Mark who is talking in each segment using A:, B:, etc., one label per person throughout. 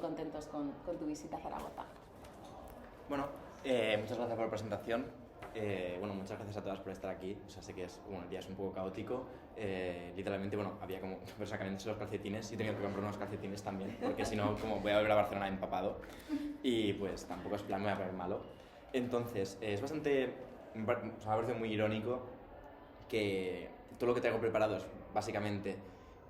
A: contentos con tu visita a Zaragoza.
B: Bueno, muchas gracias por la presentación. Bueno, muchas gracias a todas por estar aquí. O sea, sé que el día es un poco caótico. Literalmente, bueno, había como una persona cambiándose los calcetines y he tenido que comprar unos calcetines también, porque si no, como voy a volver a Barcelona empapado y pues tampoco es plan, me voy a poner malo. Entonces, es bastante, me ha parecido muy irónico que todo lo que traigo preparado es básicamente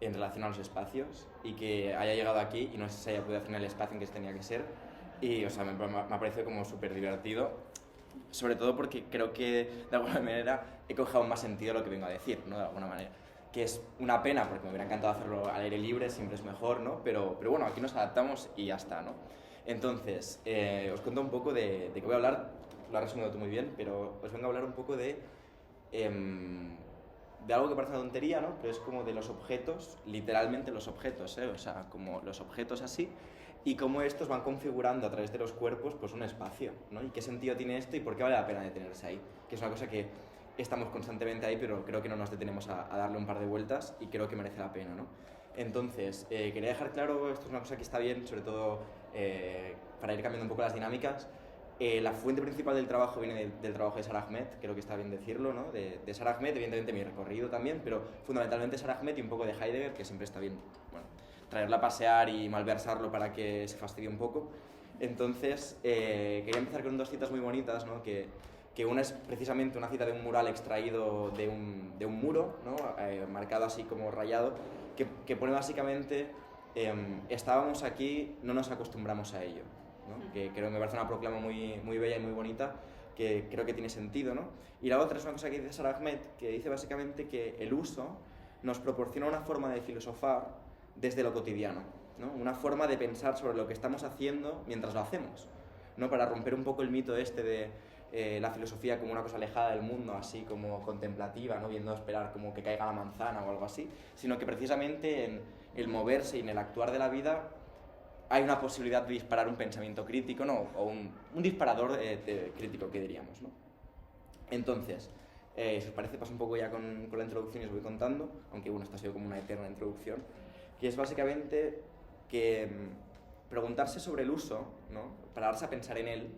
B: en relación a los espacios y que haya llegado aquí y no se haya podido hacer en el espacio en que se tenía que ser. Y, o sea, me ha parecido como súper divertido, sobre todo porque creo que de alguna manera he cogido más sentido lo que vengo a decir, ¿no? De alguna manera. Que es una pena porque me hubiera encantado hacerlo al aire libre, siempre es mejor, ¿no? Pero bueno, aquí nos adaptamos y ya está, ¿no? Entonces, os cuento un poco de qué voy a hablar, lo has resumido tú muy bien, pero os vengo a hablar un poco de algo que parece una tontería, ¿no? Pero es como de los objetos, literalmente los objetos, ¿eh? O sea, como los objetos así, y cómo estos van configurando a través de los cuerpos pues un espacio, ¿no? Y qué sentido tiene esto y por qué vale la pena detenerse ahí, que es una cosa que estamos constantemente ahí, pero creo que no nos detenemos a darle un par de vueltas y creo que merece la pena, ¿no? Entonces, quería dejar claro, esto es una cosa que está bien, sobre todo para ir cambiando un poco las dinámicas. La fuente principal del trabajo viene del trabajo de Sara Ahmed, creo que está bien decirlo, ¿no? De Sara Ahmed, evidentemente mi recorrido también, pero fundamentalmente Sara Ahmed y un poco de Heidegger, que siempre está bien, bueno, traerla a pasear y malversarlo para que se fastidie un poco. Entonces, quería empezar con dos citas muy bonitas, ¿no? Que una es precisamente una cita de un mural extraído de un muro, ¿no? Marcado así como rayado, que pone básicamente, estábamos aquí, no nos acostumbramos a ello, ¿no? Que creo que me parece una proclama muy bella y muy bonita, que creo que tiene sentido, ¿no? Y la otra es una cosa que dice Sara Ahmed, que dice básicamente que el uso nos proporciona una forma de filosofar desde lo cotidiano, ¿no? Una forma de pensar sobre lo que estamos haciendo mientras lo hacemos, ¿no? Para romper un poco el mito este de la filosofía como una cosa alejada del mundo, así como contemplativa, ¿no? Viendo esperar como que caiga la manzana o algo así, sino que precisamente en el moverse y en el actuar de la vida hay una posibilidad de disparar un pensamiento crítico, ¿no? O un disparador crítico, que diríamos, ¿no? Entonces, si os parece, paso un poco ya con la introducción y os voy contando, aunque bueno, esta ha sido como una eterna introducción, que es básicamente que preguntarse sobre el uso, ¿no? Pararse a pensar en él,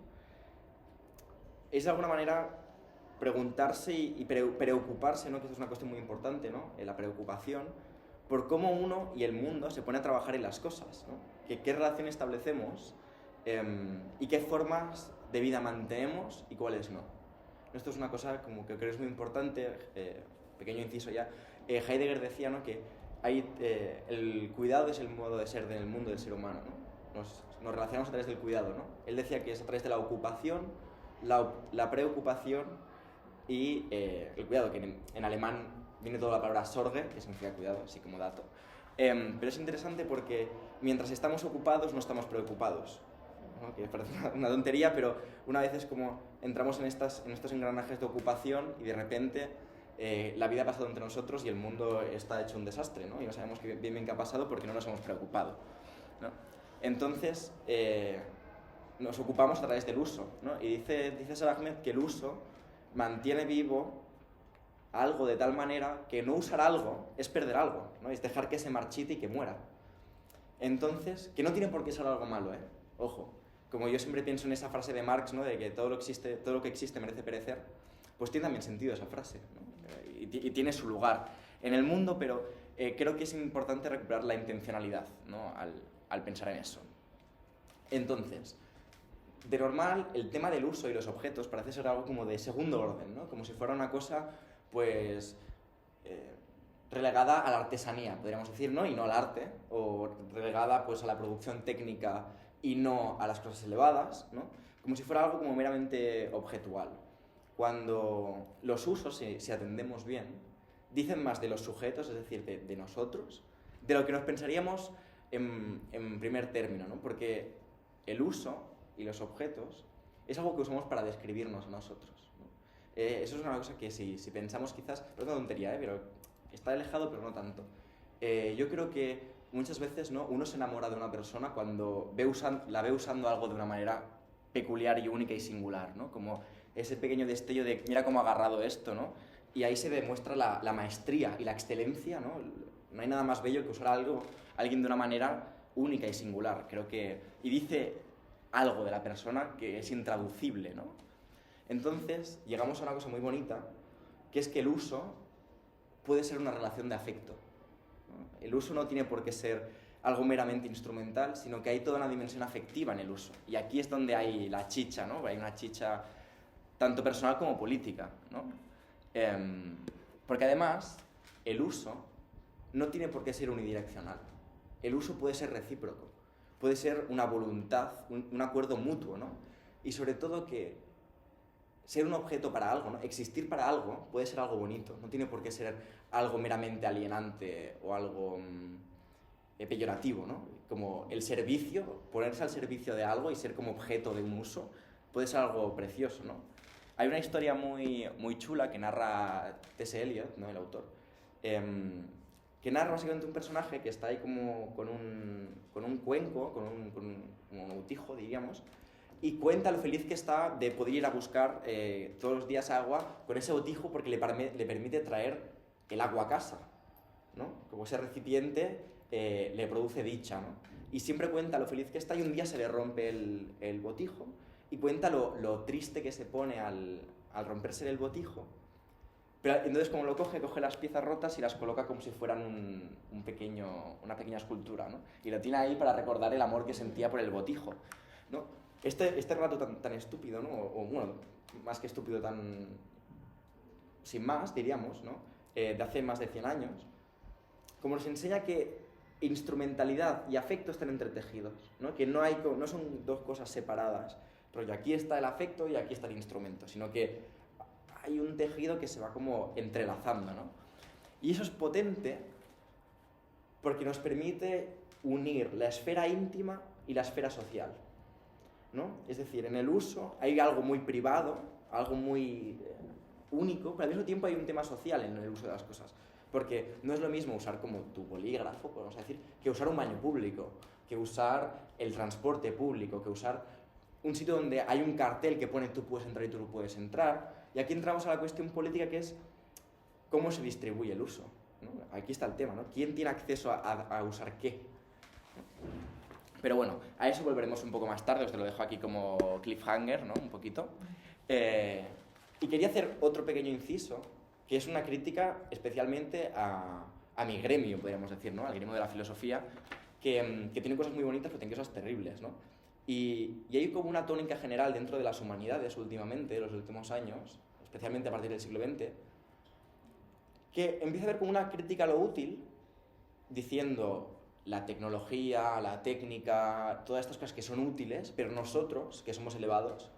B: es de alguna manera preguntarse y preocuparse, ¿no? Que esto es una cuestión muy importante, ¿no? La preocupación por cómo uno y el mundo se pone a trabajar en las cosas, ¿no? ¿Qué relación establecemos y qué formas de vida mantenemos y cuáles no? Esto es una cosa como que creo es muy importante, pequeño inciso ya. Heidegger decía, ¿no? Que el cuidado es el modo de ser del mundo del ser humano, ¿no? Nos relacionamos a través del cuidado, ¿no? Él decía que es a través de la ocupación, la preocupación y el cuidado, que en alemán viene toda la palabra Sorge, que significa cuidado, así como dato. Pero es interesante porque mientras estamos ocupados no estamos preocupados, ¿no? Que parece una tontería, pero una vez es como entramos en estos engranajes de ocupación y de repente la vida ha pasado entre nosotros y el mundo está hecho un desastre, ¿no? Y no sabemos bien qué ha pasado porque no nos hemos preocupado, ¿no? Entonces, nos ocupamos a través del uso, ¿no? Y dice Sara Ahmed que el uso mantiene vivo algo de tal manera que no usar algo es perder algo, ¿no? Es dejar que se marchite y que muera. Entonces, que no tiene por qué ser algo malo, ¿eh? Ojo, como yo siempre pienso en esa frase de Marx, ¿no? De que todo lo que existe merece perecer, pues tiene también sentido esa frase, ¿no? Y tiene su lugar en el mundo, pero creo que es importante recuperar la intencionalidad, ¿no? Al pensar en eso. Entonces, de normal, el tema del uso y los objetos parece ser algo como de segundo orden, ¿no? Como si fuera una cosa, pues, relegada a la artesanía, podríamos decir, ¿no? Y no al arte, o relegada, pues, a la producción técnica y no a las cosas elevadas, ¿no? Como si fuera algo como meramente objetual. Cuando los usos, si atendemos bien, dicen más de los sujetos, es decir, de nosotros, de lo que nos pensaríamos en primer término, ¿no? Porque el uso y los objetos es algo que usamos para describirnos a nosotros, ¿no? Eso es una cosa que si pensamos quizás, es una tontería, pero está alejado, pero no tanto. Yo creo que muchas veces, ¿no? Uno se enamora de una persona cuando la ve usando algo de una manera peculiar y única y singular, ¿no? Como ese pequeño destello de mira cómo ha agarrado esto, ¿no? Y ahí se demuestra la maestría y la excelencia, ¿no? No hay nada más bello que usar alguien de una manera única y singular, creo que, y dice algo de la persona que es intraducible, ¿no? Entonces, llegamos a una cosa muy bonita, que es que el uso puede ser una relación de afecto, ¿no? El uso no tiene por qué ser algo meramente instrumental, sino que hay toda una dimensión afectiva en el uso. Y aquí es donde hay la chicha, ¿no? Hay una chicha tanto personal como política, ¿no? Porque además, el uso no tiene por qué ser unidireccional. El uso puede ser recíproco, puede ser una voluntad, un acuerdo mutuo, ¿no? Y sobre todo que ser un objeto para algo, ¿no? Existir para algo puede ser algo bonito, no tiene por qué ser algo meramente alienante o algo peyorativo, ¿no? Como el servicio, ponerse al servicio de algo y ser como objeto de un uso puede ser algo precioso, ¿no? Hay una historia muy, muy chula que narra T.S. Eliot, ¿no? El autor, que narra básicamente un personaje que está ahí como con un cuenco, con un autijo, diríamos, y cuenta lo feliz que está de poder ir a buscar todos los días agua con ese botijo porque le permite traer el agua a casa, ¿no? Como ese recipiente le produce dicha, ¿no? Y siempre cuenta lo feliz que está y un día se le rompe el botijo y cuenta lo triste que se pone al romperse el botijo. Pero entonces como lo coge las piezas rotas y las coloca como si fueran una pequeña escultura, ¿no? Y lo tiene ahí para recordar el amor que sentía por el botijo, ¿no? Este relato tan estúpido, ¿no? O bueno, más que estúpido, tan sin más, diríamos, ¿no? De hace más de 100 años, como nos enseña que instrumentalidad y afecto están entretejidos, ¿no? Que no son dos cosas separadas, rollo, aquí está el afecto y aquí está el instrumento, sino que hay un tejido que se va como entrelazando, ¿no? Y eso es potente porque nos permite unir la esfera íntima y la esfera social, ¿no? Es decir, en el uso hay algo muy privado, algo muy único, pero al mismo tiempo hay un tema social en el uso de las cosas. Porque no es lo mismo usar como tu bolígrafo, podemos decir, que usar un baño público, que usar el transporte público, que usar un sitio donde hay un cartel que pone tú puedes entrar y tú no puedes entrar. Y aquí entramos a la cuestión política que es cómo se distribuye el uso, ¿no? Aquí está el tema, ¿no? ¿Quién tiene acceso a usar qué? Pero bueno, a eso volveremos un poco más tarde, os te lo dejo aquí como cliffhanger, ¿no? Un poquito. Y quería hacer otro pequeño inciso, que es una crítica especialmente a mi gremio, podríamos decir, ¿no? Al gremio de la filosofía, que tiene cosas muy bonitas, pero tiene cosas terribles, ¿no? Y hay como una tónica general dentro de las humanidades últimamente, en los últimos años, especialmente a partir del siglo XX, que empieza a ver como una crítica a lo útil, diciendo la tecnología, la técnica, todas estas cosas que son útiles, pero nosotros, que somos elevados,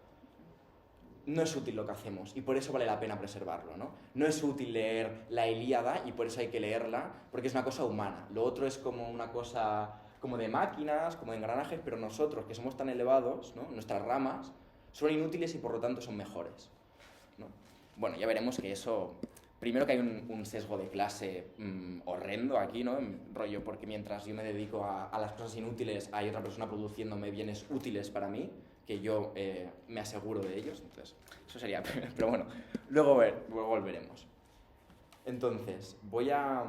B: no es útil lo que hacemos y por eso vale la pena preservarlo, ¿no? No es útil leer la Ilíada y por eso hay que leerla, porque es una cosa humana. Lo otro es como una cosa como de máquinas, como de engranajes, pero nosotros, que somos tan elevados, ¿no? Nuestras ramas son inútiles y por lo tanto son mejores, ¿no? Bueno, ya veremos que eso... Primero que hay un sesgo de clase horrendo aquí, ¿no? Rollo, porque mientras yo me dedico a las cosas inútiles, hay otra persona produciéndome bienes útiles para mí, que yo me aseguro de ellos. Entonces, eso sería... Pero bueno, luego volveremos. Entonces, voy a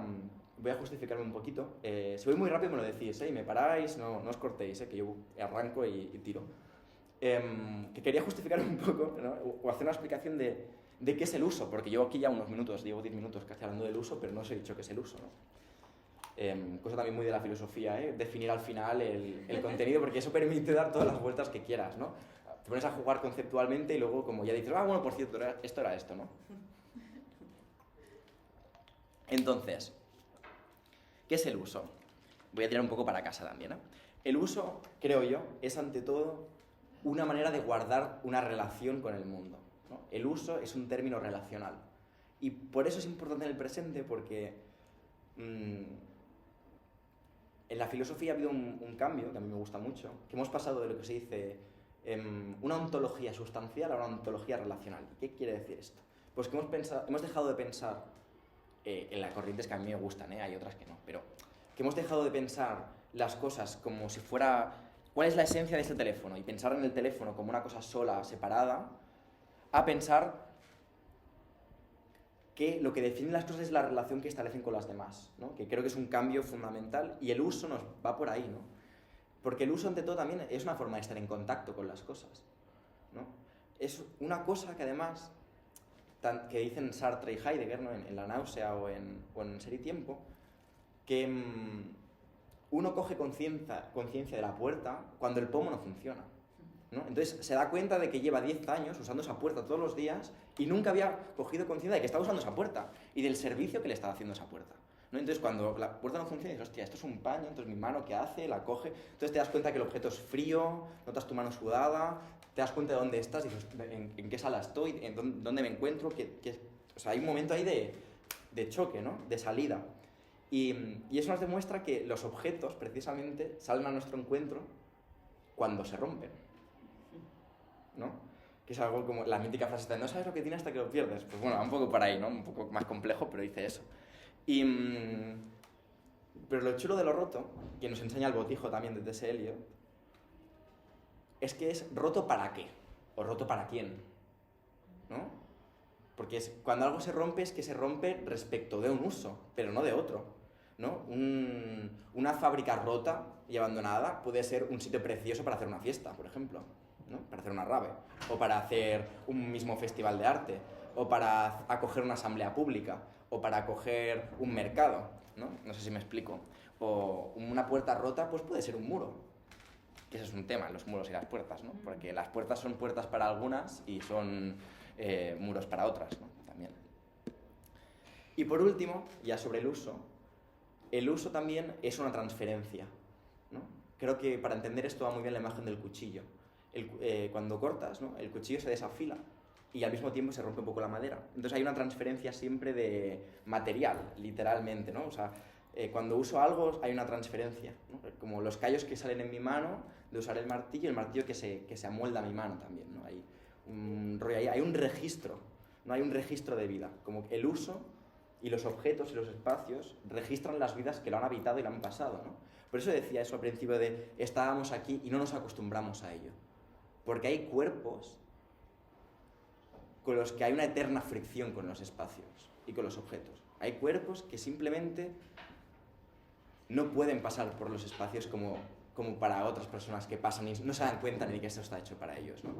B: justificarme un poquito. Si voy muy rápido me lo decís, y me paráis, no os cortéis, que yo arranco y tiro. Que quería justificarme un poco, ¿no? O hacer una explicación de qué es el uso, porque llevo aquí ya unos minutos, llevo 10 minutos casi hablando del uso, pero no os he dicho qué es el uso, ¿no? Cosa también muy de la filosofía, definir al final el contenido, porque eso permite dar todas las vueltas que quieras, ¿no? Te pones a jugar conceptualmente y luego como ya dices, bueno, por cierto, esto era esto, ¿no? Entonces, ¿qué es el uso? Voy a tirar un poco para casa también, ¿no? El uso, creo yo, es ante todo una manera de guardar una relación con el mundo, ¿no? El uso es un término relacional. Y por eso es importante en el presente, porque en la filosofía ha habido un cambio, que a mí me gusta mucho, que hemos pasado de lo que se dice una ontología sustancial a una ontología relacional. ¿Qué quiere decir esto? Pues que hemos dejado de pensar en las corrientes que a mí me gustan, hay otras que no, pero que hemos dejado de pensar las cosas como si fuera... ¿Cuál es la esencia de este teléfono? Y pensar en el teléfono como una cosa sola, separada, a pensar que lo que define las cosas es la relación que establecen con las demás, ¿no? Que creo que es un cambio fundamental y el uso nos va por ahí, ¿no? Porque el uso, ante todo, también es una forma de estar en contacto con las cosas, ¿no? Es una cosa que, además, que dicen Sartre y Heidegger, ¿no? en La náusea o en Ser y tiempo, que uno coge conciencia de la puerta cuando el pomo no funciona, ¿no? Entonces se da cuenta de que lleva 10 años usando esa puerta todos los días y nunca había cogido conciencia de que estaba usando esa puerta y del servicio que le estaba haciendo esa puerta, ¿no? Entonces cuando la puerta no funciona dices, hostia, esto es un paño, entonces mi mano ¿qué hace? La coge, entonces te das cuenta que el objeto es frío, notas tu mano sudada, te das cuenta de dónde estás, dices, ¿en qué sala estoy? ¿Dónde me encuentro? O sea, hay un momento ahí de choque, ¿no? De salida. Y eso nos demuestra que los objetos, precisamente, salen a nuestro encuentro cuando se rompen, ¿no? Que es algo como la mítica frase de no sabes lo que tienes hasta que lo pierdes. Pues bueno, va un poco por ahí, ¿no? Un poco más complejo, pero dice eso. Pero lo chulo de lo roto, que nos enseña el botijo también de T.S. Eliot, es que es roto para qué, o roto para quién, ¿no? Porque cuando algo se rompe es que se rompe respecto de un uso, pero no de otro, ¿no? Una fábrica rota y abandonada puede ser un sitio precioso para hacer una fiesta, por ejemplo, ¿no? Para hacer una rave, o para hacer un mismo festival de arte, o para acoger una asamblea pública, o para acoger un mercado, ¿no? No sé si me explico. O una puerta rota pues puede ser un muro, que ese es un tema, los muros y las puertas, ¿no? Porque las puertas son puertas para algunas y son muros para otras, ¿no? También. Y por último, ya sobre el uso también es una transferencia, ¿no? Creo que para entender esto va muy bien la imagen del cuchillo. Cuando cortas, ¿no? El cuchillo se desafila y al mismo tiempo se rompe un poco la madera. Entonces hay una transferencia siempre de material, literalmente, ¿no? O sea, cuando uso algo hay una transferencia, ¿no? Como los callos que salen en mi mano de usar el martillo que se amolda a mi mano también, ¿no? Hay un rollo ahí, hay un registro, no hay un registro de vida, como el uso y los objetos y los espacios registran las vidas que lo han habitado y lo han pasado, ¿no? Por eso decía eso al principio de estábamos aquí y no nos acostumbramos a ello, porque hay cuerpos con los que hay una eterna fricción con los espacios y con los objetos. Hay cuerpos que simplemente no pueden pasar por los espacios como para otras personas que pasan y no se dan cuenta ni de que esto está hecho para ellos, ¿no?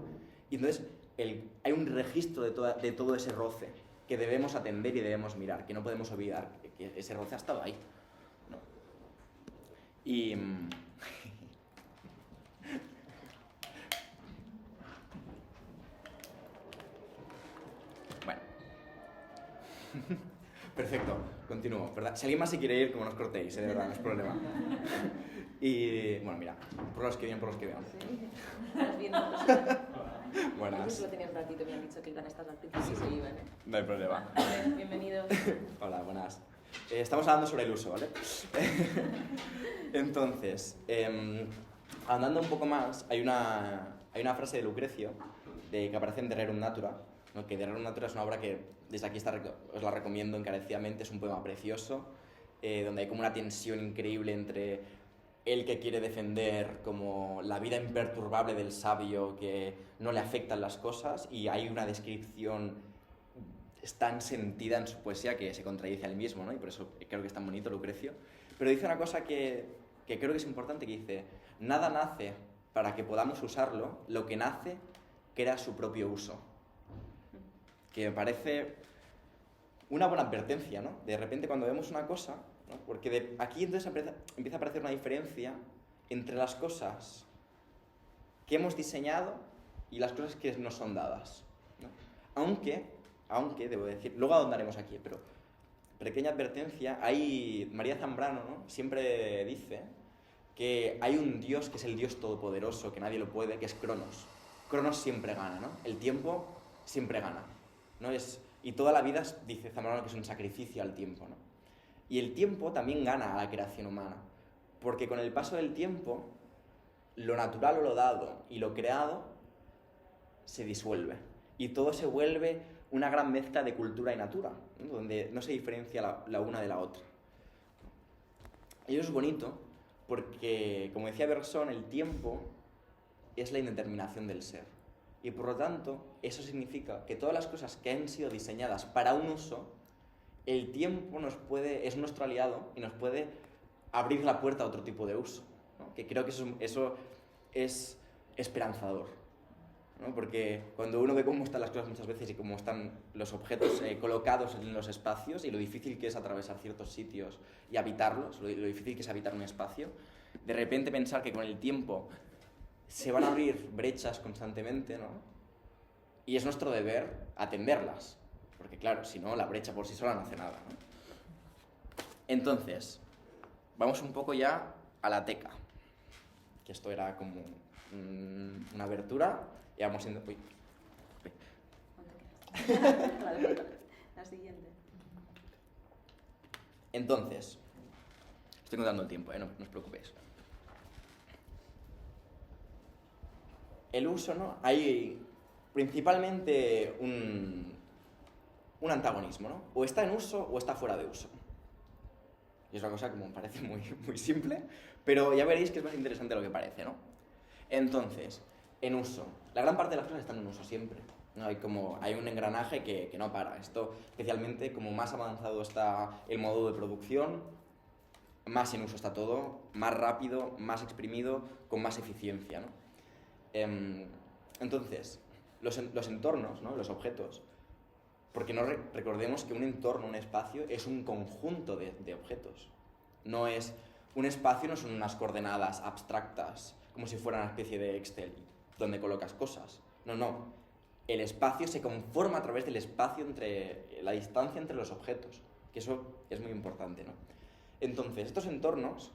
B: Y entonces hay un registro de todo ese roce que debemos atender y debemos mirar, que no podemos olvidar que ese roce ha estado ahí, ¿no? Y... bueno. Perfecto, continúo, ¿verdad? Si alguien más se quiere ir, como nos cortéis, de verdad, no es problema. Y, bueno, mira, por los que vienen, por los que vean.
A: Sí, estás viendo.
B: Buenas.
A: Solo tenía un ratito, me han dicho que iban a estar al principio y se iban, ¿eh?
B: No hay problema.
A: Bienvenidos.
B: Hola, buenas. Estamos hablando sobre el uso, ¿vale? Entonces, andando un poco más, hay una frase de Lucrecio que aparece en De Rerum Natura, ¿no? Que De Rerum Natura es una obra que desde aquí os la recomiendo encarecidamente, es un poema precioso, donde hay como una tensión increíble entre él que quiere defender como la vida imperturbable del sabio que no le afectan las cosas, y hay una descripción tan sentida en su poesía que se contradice a él mismo, ¿no? Y por eso creo que es tan bonito Lucrecio. Pero dice una cosa que creo que es importante, que dice: nada nace para que podamos usarlo, lo que nace crea su propio uso. Que me parece una buena advertencia, ¿no? De repente cuando vemos una cosa, ¿no? Porque aquí entonces empieza a aparecer una diferencia entre las cosas que hemos diseñado y las cosas que nos son dadas, ¿no? Aunque, debo decir, luego ahondaremos aquí, pero pequeña advertencia, María Zambrano, ¿no? Siempre dice que hay un Dios que es el Dios todopoderoso, que nadie lo puede, que es Cronos. Cronos siempre gana, ¿no? El tiempo siempre gana, ¿no? Y toda la vida, dice Zambrano, que es un sacrificio al tiempo, ¿no? Y el tiempo también gana a la creación humana, porque con el paso del tiempo, lo natural o lo dado y lo creado se disuelve. Y todo se vuelve una gran mezcla de cultura y natura, ¿no? Donde no se diferencia la una de la otra. Y eso es bonito porque, como decía Bergson, el tiempo es la indeterminación del ser. Y por lo tanto, eso significa que todas las cosas que han sido diseñadas para un uso, el tiempo es nuestro aliado y nos puede abrir la puerta a otro tipo de uso, ¿no? Que creo que eso es esperanzador, ¿no? Porque cuando uno ve cómo están las cosas muchas veces y cómo están los objetos colocados en los espacios y lo difícil que es atravesar ciertos sitios y habitarlos, lo difícil que es habitar un espacio, de repente pensar que con el tiempo se van a abrir brechas constantemente, ¿no? Y es nuestro deber atenderlas, porque claro, si no, la brecha por sí sola no hace nada, ¿no? Entonces, vamos un poco ya a la teca, que esto era como una abertura y vamos siendo... Uy.
A: La siguiente.
B: Entonces, estoy contando el tiempo, no os preocupéis. El uso, ¿no? Hay principalmente un antagonismo, ¿no? O está en uso o está fuera de uso. Y es una cosa que me parece muy, muy simple, pero ya veréis que es más interesante de lo que parece, ¿no? Entonces, en uso. La gran parte de las cosas están en uso siempre, ¿no? Hay un engranaje que no para. Esto, especialmente, como más avanzado está el modo de producción, más en uso está todo, más rápido, más exprimido, con más eficiencia, ¿no? Entonces, los entornos, ¿no? Los objetos, porque no recordemos que un entorno, un espacio, es un conjunto de objetos. No es... Un espacio no son unas coordenadas abstractas, como si fuera una especie de Excel, donde colocas cosas. No. El espacio se conforma a través del espacio la distancia entre los objetos, que eso es muy importante, ¿no? Entonces, estos entornos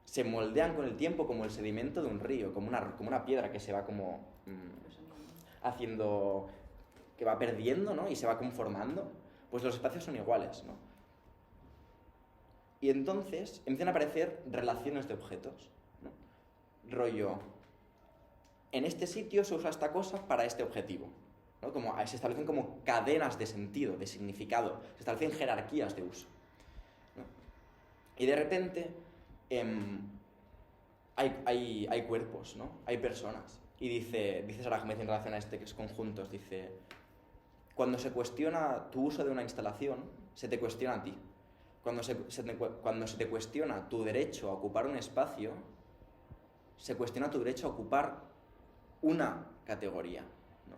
B: se moldean con el tiempo como el sedimento de un río, como una piedra que se va como haciendo... que va perdiendo, ¿no? Y se va conformando. Pues los espacios son iguales, ¿no? Y entonces empiezan a aparecer relaciones de objetos, ¿no? Rollo, en este sitio se usa esta cosa para este objetivo, ¿no? Como se establecen como cadenas de sentido, de significado, se establecen jerarquías de uso, ¿no? Y de repente hay cuerpos, ¿no? Hay personas. Y dice Sarah Ahmed en relación a que es conjuntos, dice, cuando se cuestiona tu uso de una instalación, se te cuestiona a ti. Cuando se te cuestiona tu derecho a ocupar un espacio, se cuestiona tu derecho a ocupar una categoría, ¿no?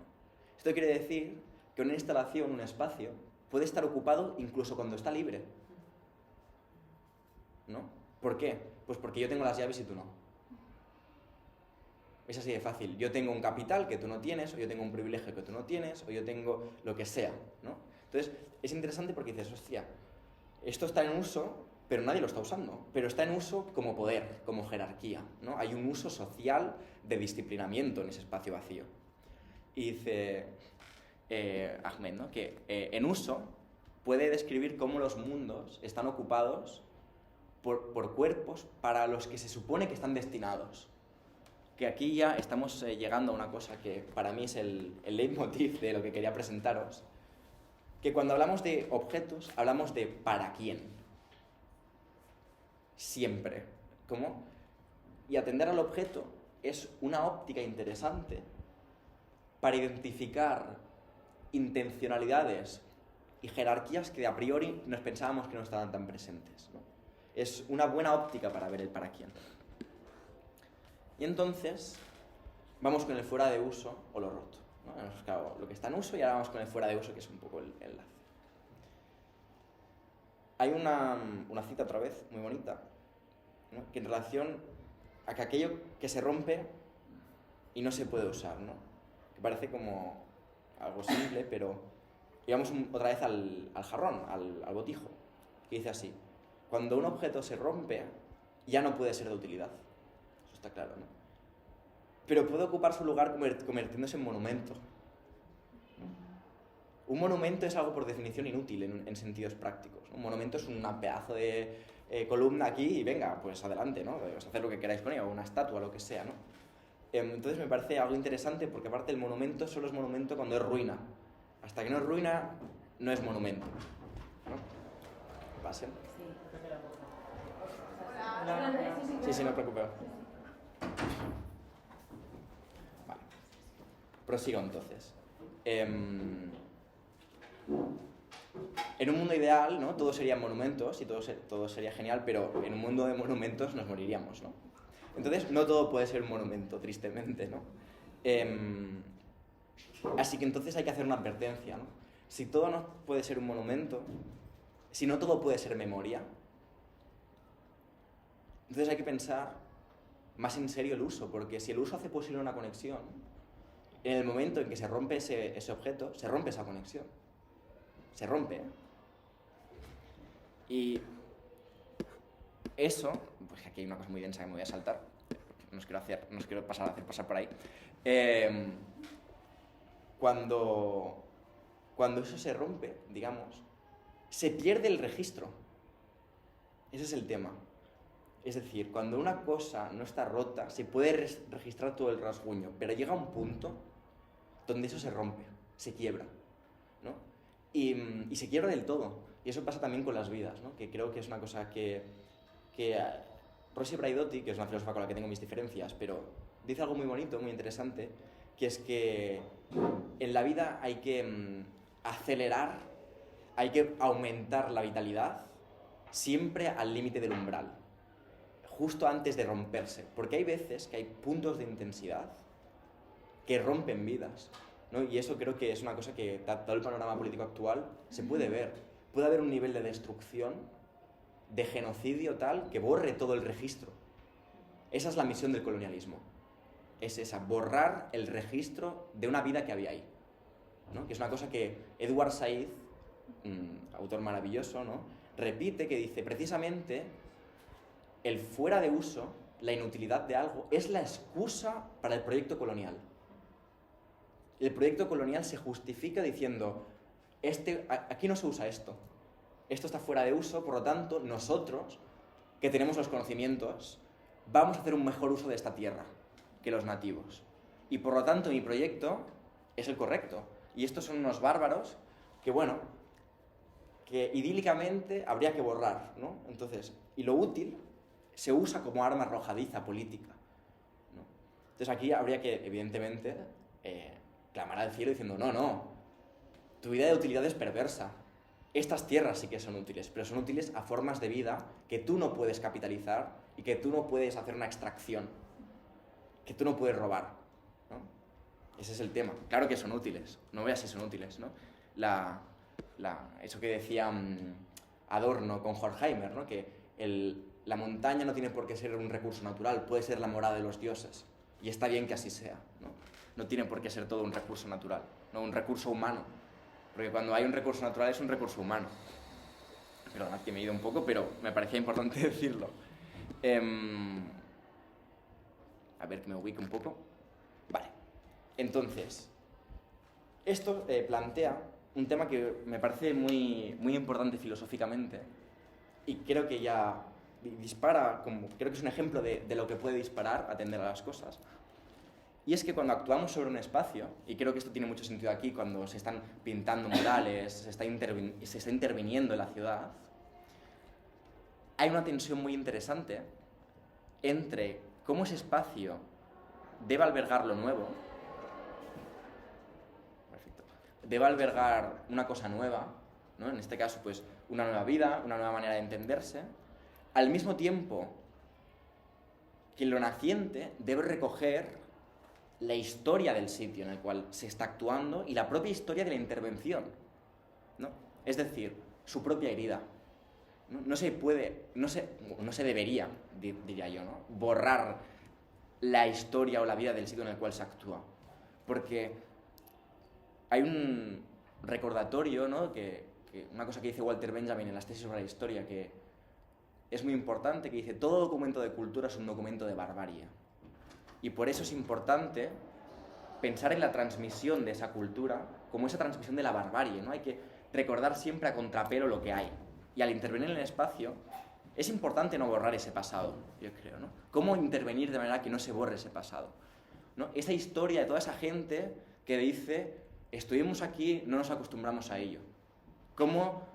B: Esto quiere decir que una instalación, un espacio, puede estar ocupado incluso cuando está libre, ¿no? ¿Por qué? Pues porque yo tengo las llaves y tú no. Es así de fácil. Yo tengo un capital que tú no tienes, o yo tengo un privilegio que tú no tienes, o yo tengo lo que sea, ¿no? Entonces, es interesante porque dices, hostia, esto está en uso, pero nadie lo está usando. Pero está en uso como poder, como jerarquía, ¿no? Hay un uso social de disciplinamiento en ese espacio vacío. Y dice Ahmed, ¿no? Que en uso puede describir cómo los mundos están ocupados por cuerpos para los que se supone que están destinados. Que aquí ya estamos llegando a una cosa que para mí es el leitmotiv de lo que quería presentaros. Que cuando hablamos de objetos, hablamos de para quién. Siempre. ¿Cómo? Y atender al objeto es una óptica interesante para identificar intencionalidades y jerarquías que a priori nos pensábamos que no estaban tan presentes, ¿no? Es una buena óptica para ver el para quién. Y entonces vamos con el fuera de uso o lo roto, ¿no? Hemos buscado lo que está en uso y ahora vamos con el fuera de uso, que es un poco el enlace. Hay una cita otra vez muy bonita, ¿no? Que en relación a que aquello que se rompe y no se puede usar, ¿no? Que parece como algo simple, pero íbamos otra vez al jarrón, al botijo, que dice así: cuando un objeto se rompe, ya no puede ser de utilidad. Eso está claro, ¿no? Pero puede ocupar su lugar convirtiéndose en monumento. Un monumento es algo por definición inútil en sentidos prácticos, ¿no? Un monumento es un pedazo de columna aquí y venga, pues adelante, ¿no? Os hacer lo que queráis con ella, o una estatua, lo que sea, ¿no? Entonces me parece algo interesante porque aparte el monumento solo es monumento cuando es ruina. Hasta que no es ruina, no es monumento, ¿no? ¿Pasen? Sí, no os preocupéis. Vale. Prosigo entonces. En un mundo ideal, ¿no? Todo serían monumentos y todo sería genial, pero en un mundo de monumentos nos moriríamos, ¿no? Entonces, no todo puede ser un monumento, tristemente, ¿no? Así que entonces hay que hacer una advertencia, ¿no? Si todo no puede ser un monumento, si no todo puede ser memoria, entonces hay que pensar más en serio el uso, porque si el uso hace posible una conexión, en el momento en que se rompe ese objeto, se rompe esa conexión. Se rompe, ¿eh? Y eso, pues aquí hay una cosa muy densa que me voy a saltar, no os quiero hacer pasar por ahí. Cuando eso se rompe, digamos, se pierde el registro. Ese es el tema. Es decir, cuando una cosa no está rota, se puede registrar todo el rasguño, pero llega un punto donde eso se rompe, se quiebra, ¿no? Y se quiebra del todo. Y eso pasa también con las vidas, ¿no? Que creo que es una cosa que Rosi Braidotti, que es una filósofa con la que tengo mis diferencias, pero dice algo muy bonito, muy interesante, que es que en la vida hay que acelerar, hay que aumentar la vitalidad siempre al límite del umbral, justo antes de romperse, porque hay veces que hay puntos de intensidad que rompen vidas, ¿no? Y eso creo que es una cosa que, dado el panorama político actual, se puede ver. Puede haber un nivel de destrucción, de genocidio tal, que borre todo el registro. Esa es la misión del colonialismo. Es esa, borrar el registro de una vida que había ahí, ¿no? Que es una cosa que Edward Said, autor maravilloso, ¿no?, repite, que dice precisamente el fuera de uso, la inutilidad de algo, es la excusa para el proyecto colonial. El proyecto colonial se justifica diciendo, aquí no se usa esto está fuera de uso, por lo tanto, nosotros, que tenemos los conocimientos, vamos a hacer un mejor uso de esta tierra que los nativos. Y por lo tanto, mi proyecto es el correcto. Y estos son unos bárbaros que, bueno, que idílicamente habría que borrar, ¿no? Entonces, y lo útil se usa como arma arrojadiza política, ¿no? Entonces aquí habría que, evidentemente, clamar al cielo diciendo, no, tu idea de utilidad es perversa. Estas tierras sí que son útiles, pero son útiles a formas de vida que tú no puedes capitalizar y que tú no puedes hacer una extracción, que tú no puedes robar, ¿no? Ese es el tema. Claro que son útiles, no veas si son útiles, ¿no? Eso que decía Adorno con Horkheimer, ¿no? Que la montaña no tiene por qué ser un recurso natural, puede ser la morada de los dioses, y está bien que así sea, ¿no? No tiene por qué ser todo un recurso natural, no un recurso humano. Porque cuando hay un recurso natural es un recurso humano. Perdonad que me he ido un poco, pero me parecía importante decirlo. A ver, que me ubique un poco. Vale. Entonces, esto plantea un tema que me parece muy, muy importante filosóficamente y creo que ya dispara, creo que es un ejemplo de lo que puede disparar atender a las cosas. Y es que cuando actuamos sobre un espacio, y creo que esto tiene mucho sentido aquí, cuando se están pintando murales, se está interviniendo en la ciudad, hay una tensión muy interesante entre cómo ese espacio debe albergar lo nuevo, debe albergar una cosa nueva, ¿no? En este caso, pues, una nueva vida, una nueva manera de entenderse, al mismo tiempo que lo naciente debe recoger la historia del sitio en el cual se está actuando y la propia historia de la intervención, ¿no? Es decir, su propia herida. No se debería, diría yo, ¿no?, borrar la historia o la vida del sitio en el cual se actúa. Porque hay un recordatorio, ¿no?, que una cosa que dice Walter Benjamin en las tesis sobre la historia, que es muy importante, que dice, todo documento de cultura es un documento de barbarie. Y por eso es importante pensar en la transmisión de esa cultura como esa transmisión de la barbarie, ¿no? Hay que recordar siempre a contrapelo lo que hay. Y al intervenir en el espacio, es importante no borrar ese pasado, yo creo, ¿no? ¿Cómo intervenir de manera que no se borre ese pasado, ¿no? Esa historia de toda esa gente que dice, estuvimos aquí, no nos acostumbramos a ello. ¿Cómo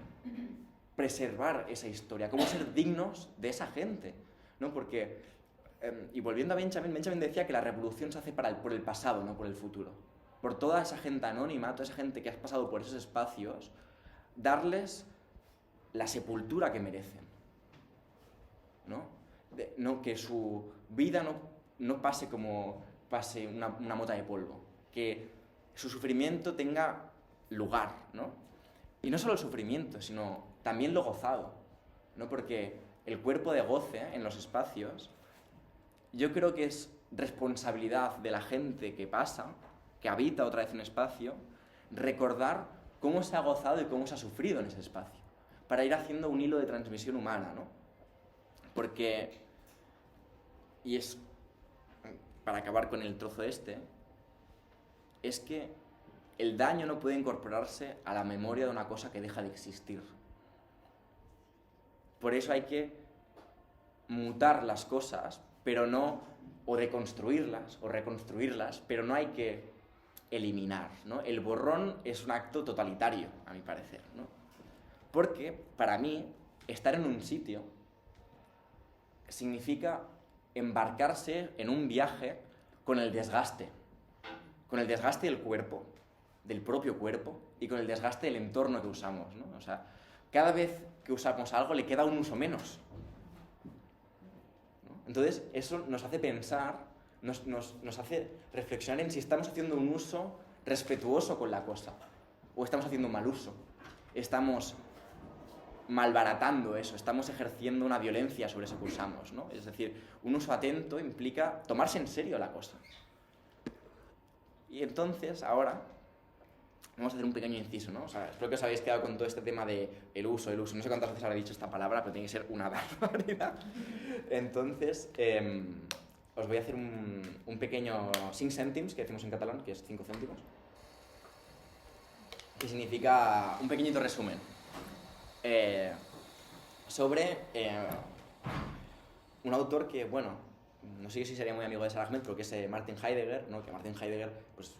B: preservar esa historia? ¿Cómo ser dignos de esa gente, ¿no? Porque y volviendo a Benjamin decía que la revolución se hace por el pasado, no por el futuro. Por toda esa gente anónima, toda esa gente que ha pasado por esos espacios, darles la sepultura que merecen, ¿no? Que su vida no pase como pase una mota de polvo, que su sufrimiento tenga lugar, ¿no? Y no solo el sufrimiento, sino también lo gozado, ¿no? Porque el cuerpo de goce en los espacios, yo creo que es responsabilidad de la gente que pasa, que habita otra vez un espacio, recordar cómo se ha gozado y cómo se ha sufrido en ese espacio, para ir haciendo un hilo de transmisión humana, ¿no? Porque, y es para acabar con el trozo este, es que el daño no puede incorporarse a la memoria de una cosa que deja de existir. Por eso hay que mutar las cosas, pero no, o deconstruirlas, o reconstruirlas, pero no hay que eliminar, ¿no? El borrón es un acto totalitario, a mi parecer, ¿no? Porque, para mí, estar en un sitio significa embarcarse en un viaje con el desgaste del cuerpo, del propio cuerpo, y con el desgaste del entorno que usamos, ¿no? O sea, cada vez que usamos algo le queda un uso menos, ¿no? Entonces, eso nos hace pensar, nos hace reflexionar en si estamos haciendo un uso respetuoso con la cosa, o estamos haciendo un mal uso. Estamos malbaratando eso, estamos ejerciendo una violencia sobre eso que usamos, ¿no? Es decir, un uso atento implica tomarse en serio la cosa. Y entonces, ahora, vamos a hacer un pequeño inciso, ¿no? O sea, espero que os habéis quedado con todo este tema de el uso. No sé cuántas veces habré dicho esta palabra, pero tiene que ser una barbaridad. Entonces, os voy a hacer un pequeño 5 cèntims, que decimos en catalán, que es 5 céntimos, que significa un pequeñito resumen sobre un autor que, bueno, no sé si sería muy amigo de Sarah Ahmed, pero que es Martin Heidegger, ¿no? Que Martin Heidegger, pues,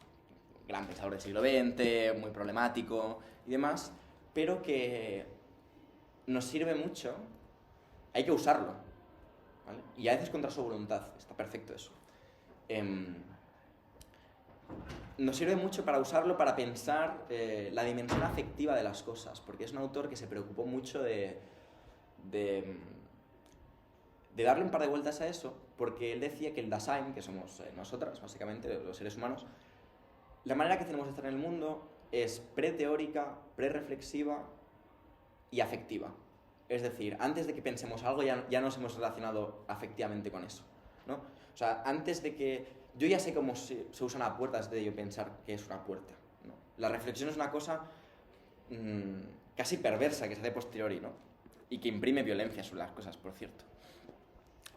B: gran pensador del siglo XX, muy problemático y demás, pero que nos sirve mucho, hay que usarlo, ¿vale? Y a veces contra su voluntad, está perfecto eso. Nos sirve mucho para usarlo, para pensar la dimensión afectiva de las cosas, porque es un autor que se preocupó mucho de darle un par de vueltas a eso, porque él decía que el Dasein, que somos nosotras, básicamente, los seres humanos, la manera que tenemos de estar en el mundo es preteórica, prereflexiva y afectiva. Es decir, antes de que pensemos algo ya nos hemos relacionado afectivamente con eso, ¿no? O sea, antes de que... Yo ya sé cómo se usa una puerta antes de yo pensar que es una puerta, ¿no? La reflexión es una cosa casi perversa que se hace posteriori, ¿no? Y que imprime violencia sobre las cosas, por cierto.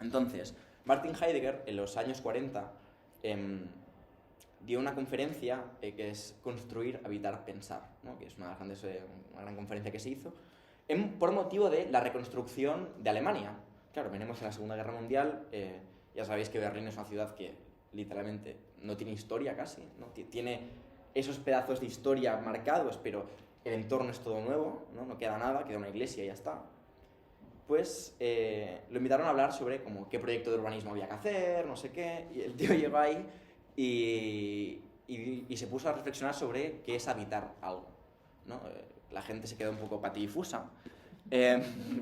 B: Entonces, Martin Heidegger, en los años 40, dio una conferencia que es Construir, Habitar, Pensar, ¿no? Que es una gran conferencia que se hizo por motivo de la reconstrucción de Alemania. Claro, venimos en la Segunda Guerra Mundial, ya sabéis que Berlín es una ciudad que literalmente no tiene historia casi, ¿no? Tiene esos pedazos de historia marcados, pero el entorno es todo nuevo, no queda nada, queda una iglesia y ya está. Pues lo invitaron a hablar sobre como qué proyecto de urbanismo había que hacer, no sé qué, y el tío llegó ahí y se puso a reflexionar sobre qué es habitar algo, ¿no? La gente se quedó un poco patidifusa,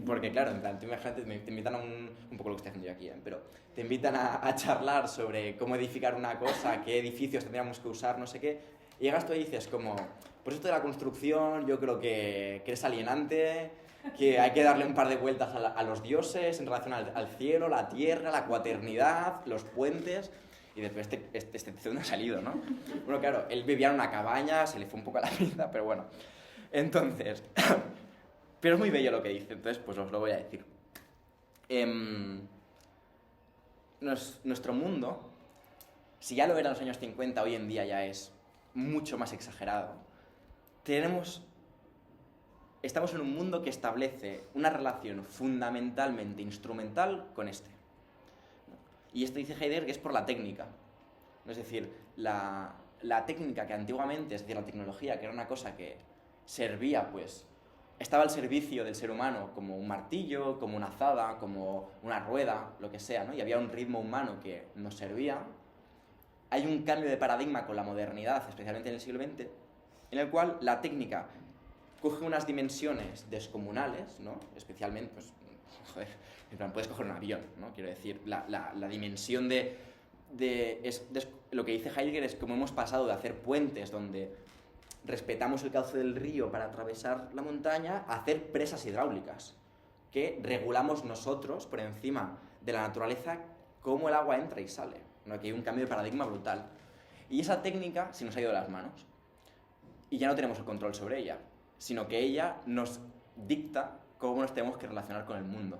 B: porque claro, en plan, tú imagínate, te invitan a un poco lo que estoy haciendo yo aquí, pero te invitan a charlar sobre cómo edificar una cosa, qué edificios tendríamos que usar, no sé qué, y llegas tú y dices como, pues esto de la construcción yo creo que es alienante, que hay que darle un par de vueltas a los dioses en relación al cielo, la tierra, la cuaternidad, los puentes... Y después este tío no ha salido, ¿no? Bueno, claro, él vivía en una cabaña, se le fue un poco a la vida, pero bueno. Entonces, pero es muy bello lo que dice, entonces pues os lo voy a decir. Nuestro mundo, si ya lo era en los años 50, hoy en día ya es mucho más exagerado. Estamos en un mundo que establece una relación fundamentalmente instrumental con este. Y esto dice Heidegger que es por la técnica. Es decir, la técnica que antiguamente, es decir, la tecnología, que era una cosa que servía, pues, estaba al servicio del ser humano como un martillo, como una azada, como una rueda, lo que sea, ¿no? Y había un ritmo humano que nos servía. Hay un cambio de paradigma con la modernidad, especialmente en el siglo XX, en el cual la técnica coge unas dimensiones descomunales, ¿no? Especialmente, pues, joder, en plan, puedes coger un avión, ¿no? Quiero decir, la dimensión lo que dice Heidegger es como hemos pasado de hacer puentes donde respetamos el cauce del río para atravesar la montaña a hacer presas hidráulicas que regulamos nosotros por encima de la naturaleza cómo el agua entra y sale, ¿no? Aquí hay un cambio de paradigma brutal. Y esa técnica se nos ha ido de las manos y ya no tenemos el control sobre ella, sino que ella nos dicta cómo nos tenemos que relacionar con el mundo.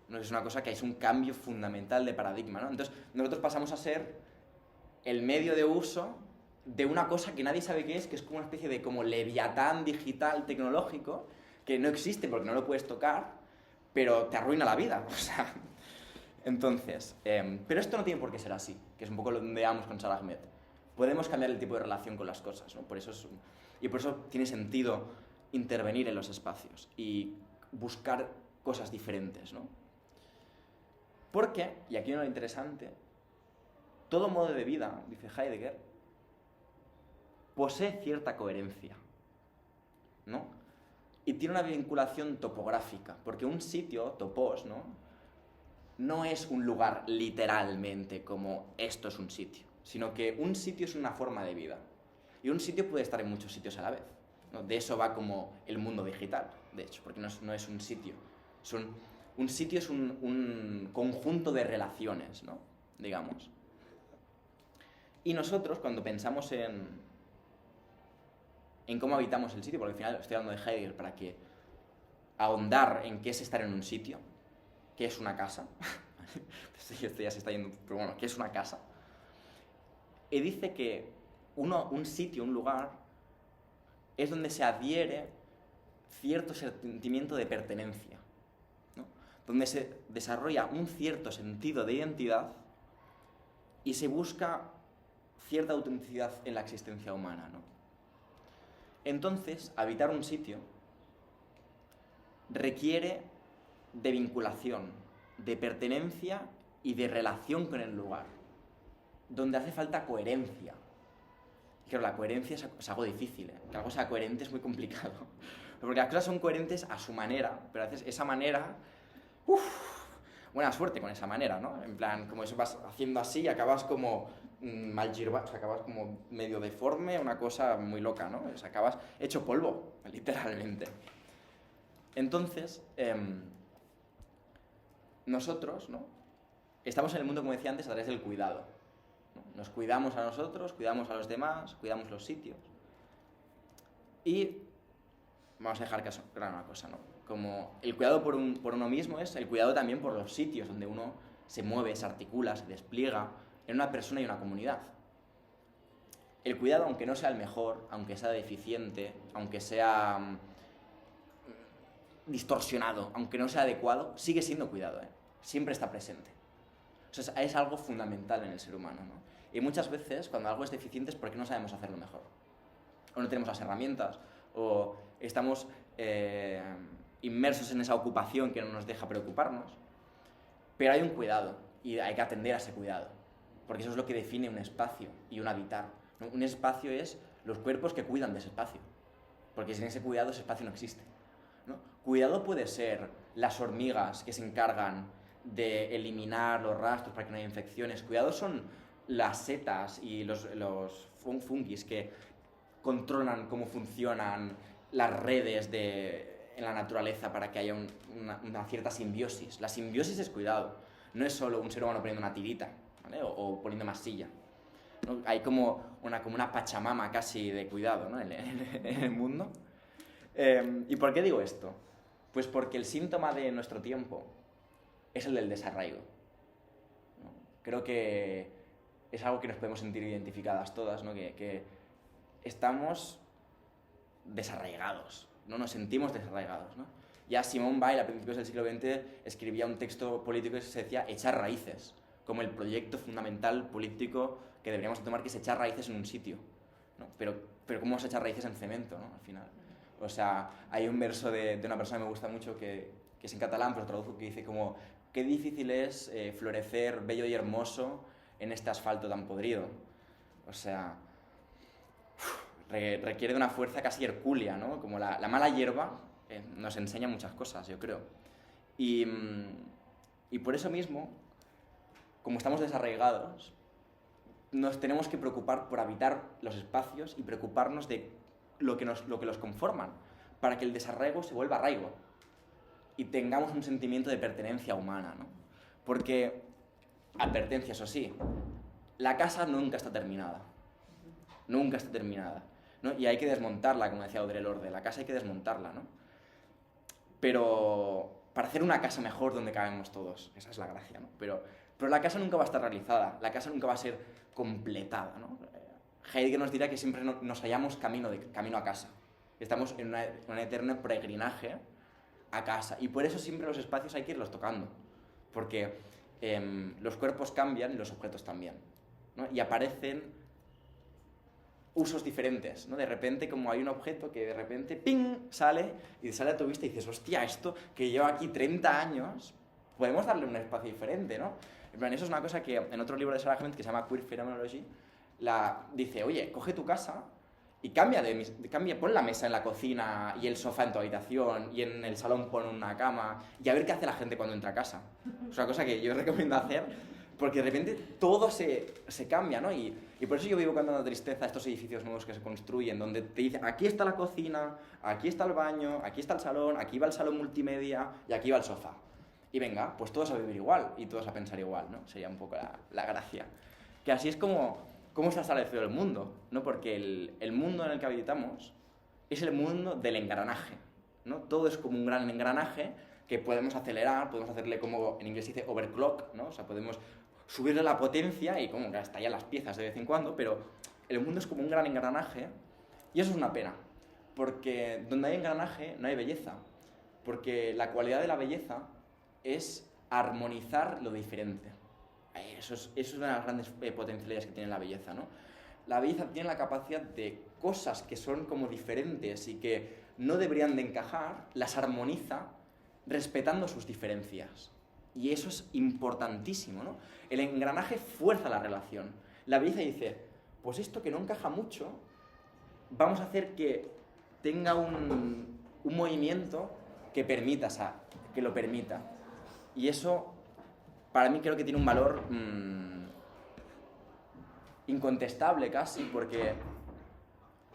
B: ¿No? Es una cosa que es un cambio fundamental de paradigma, ¿no? Entonces, nosotros pasamos a ser el medio de uso de una cosa que nadie sabe qué es, que es como una especie de como leviatán digital tecnológico, que no existe porque no lo puedes tocar, pero te arruina la vida, o sea... Entonces, pero esto no tiene por qué ser así, que es un poco donde vamos con Salah Ahmed. Podemos cambiar el tipo de relación con las cosas, ¿no? Por eso tiene sentido intervenir en los espacios y buscar cosas diferentes, ¿no? Porque, y aquí viene lo interesante, todo modo de vida, dice Heidegger, posee cierta coherencia, ¿no? Y tiene una vinculación topográfica, porque un sitio, topos, ¿no? No es un lugar literalmente como esto es un sitio, sino que un sitio es una forma de vida. Y un sitio puede estar en muchos sitios a la vez, ¿no? De eso va como el mundo digital, de hecho, porque no es un sitio. Un sitio es un conjunto de relaciones, ¿no? Digamos. Y nosotros, cuando pensamos en cómo habitamos el sitio, porque al final estoy hablando de Heidegger para que ahondar en qué es estar en un sitio, qué es una casa, esto ya se está yendo, pero bueno, qué es una casa, y dice que un sitio, un lugar, es donde se adhiere cierto sentimiento de pertenencia, ¿no? Donde se desarrolla un cierto sentido de identidad y se busca cierta autenticidad en la existencia humana, ¿no? Entonces, habitar un sitio requiere de vinculación, de pertenencia y de relación con el lugar, donde hace falta coherencia. Y claro, la coherencia es algo difícil, ¿eh? Que algo sea coherente es muy complicado, porque las cosas son coherentes a su manera, pero a veces esa manera, buena suerte con esa manera, ¿no? En plan, como eso vas haciendo así y acabas como mal girbat, o sea, acabas como medio deforme, una cosa muy loca, ¿no? O sea, acabas hecho polvo, literalmente. Entonces, nosotros, ¿no? Estamos en el mundo, como decía antes, a través del cuidado, ¿no? Nos cuidamos a nosotros, cuidamos a los demás, cuidamos los sitios. Y vamos a dejar claro una cosa, ¿no? Como el cuidado por uno mismo es el cuidado también por los sitios donde uno se mueve, se articula, se despliega en una persona y una comunidad. El cuidado, aunque no sea el mejor, aunque sea deficiente, aunque sea distorsionado, aunque no sea adecuado, sigue siendo cuidado, ¿eh? Siempre está presente. O sea, es algo fundamental en el ser humano, ¿no? Y muchas veces, cuando algo es deficiente es porque no sabemos hacerlo mejor. O no tenemos las herramientas, o estamos inmersos en esa ocupación que no nos deja preocuparnos. Pero hay un cuidado, y hay que atender a ese cuidado, porque eso es lo que define un espacio y un habitar, ¿no? Un espacio es los cuerpos que cuidan de ese espacio, porque sin ese cuidado ese espacio no existe, ¿no? Cuidado puede ser las hormigas que se encargan de eliminar los rastros para que no haya infecciones. Cuidado son las setas y los fungis que controlan cómo funcionan las redes en la naturaleza para que haya una cierta simbiosis. La simbiosis es cuidado, no es solo un ser humano poniendo una tirita, ¿vale? o poniendo masilla, ¿no? Hay como una pachamama casi de cuidado, ¿no? en el mundo. ¿Y por qué digo esto? Pues porque el síntoma de nuestro tiempo es el del desarraigo, ¿no? Creo que es algo que nos podemos sentir identificadas todas, ¿no? Que estamos desarraigados, ¿no? Nos sentimos desarraigados, ¿no? Ya Simone Weil, a principios del siglo XX, escribía un texto político que se decía echar raíces, como el proyecto fundamental político que deberíamos tomar, que es echar raíces en un sitio, ¿no? Pero ¿cómo vas a echar raíces en cemento, ¿no? Al final. O sea, hay un verso de una persona que me gusta mucho que es en catalán, pero traduzco, que dice como qué difícil es florecer bello y hermoso en este asfalto tan podrido. O sea, requiere de una fuerza casi hercúlea, ¿no? Como la mala hierba nos enseña muchas cosas, yo creo. Y por eso mismo, como estamos desarraigados, nos tenemos que preocupar por habitar los espacios y preocuparnos de lo que los conforman, para que el desarraigo se vuelva arraigo y tengamos un sentimiento de pertenencia humana, ¿no? Porque, advertencia, eso sí, la casa nunca está terminada. Nunca está terminada, ¿no? Y hay que desmontarla, como decía Audre Lorde, la casa hay que desmontarla, ¿no? Pero para hacer una casa mejor donde cabemos todos, esa es la gracia, ¿no? Pero la casa nunca va a estar realizada, la casa nunca va a ser completada, ¿no? Heidegger nos dirá que siempre nos hallamos camino a casa. Estamos en un eterno peregrinaje a casa. Y por eso siempre los espacios hay que irlos tocando. Porque los cuerpos cambian y los objetos también, ¿no? Y aparecen usos diferentes, ¿no? De repente, como hay un objeto que de repente, ¡ping!, sale a tu vista y dices, hostia, esto que lleva aquí 30 años, podemos darle un espacio diferente, ¿no? En plan, eso es una cosa que en otro libro de Sarah Hement, que se llama Queer Phenomenology, dice, oye, coge tu casa y cambia, pon la mesa en la cocina y el sofá en tu habitación y en el salón pon una cama y a ver qué hace la gente cuando entra a casa. Es una cosa que yo recomiendo hacer porque de repente todo se cambia, ¿no? Y por eso yo vivo con tanta tristeza estos edificios nuevos que se construyen, donde te dicen, aquí está la cocina, aquí está el baño, aquí está el salón, aquí va el salón multimedia y aquí va el sofá. Y venga, pues todos a vivir igual y todos a pensar igual, ¿no? Sería un poco la gracia. Que así es como se ha establecido el mundo, ¿no? Porque el mundo en el que habitamos es el mundo del engranaje, ¿no? Todo es como un gran engranaje que podemos acelerar, podemos hacerle como en inglés se dice overclock, ¿no? O sea, podemos subirle la potencia y como que estallan las piezas de vez en cuando, pero el mundo es como un gran engranaje y eso es una pena, porque donde hay engranaje no hay belleza, porque la cualidad de la belleza es armonizar lo diferente. Eso es una de las grandes potencialidades que tiene la belleza, ¿no? La belleza tiene la capacidad de cosas que son como diferentes y que no deberían de encajar, las armoniza respetando sus diferencias. Y eso es importantísimo, ¿no? El engranaje fuerza la relación. La belleza dice, pues esto que no encaja mucho, vamos a hacer que tenga un movimiento que lo permita. Y eso, para mí, creo que tiene un valor incontestable casi, porque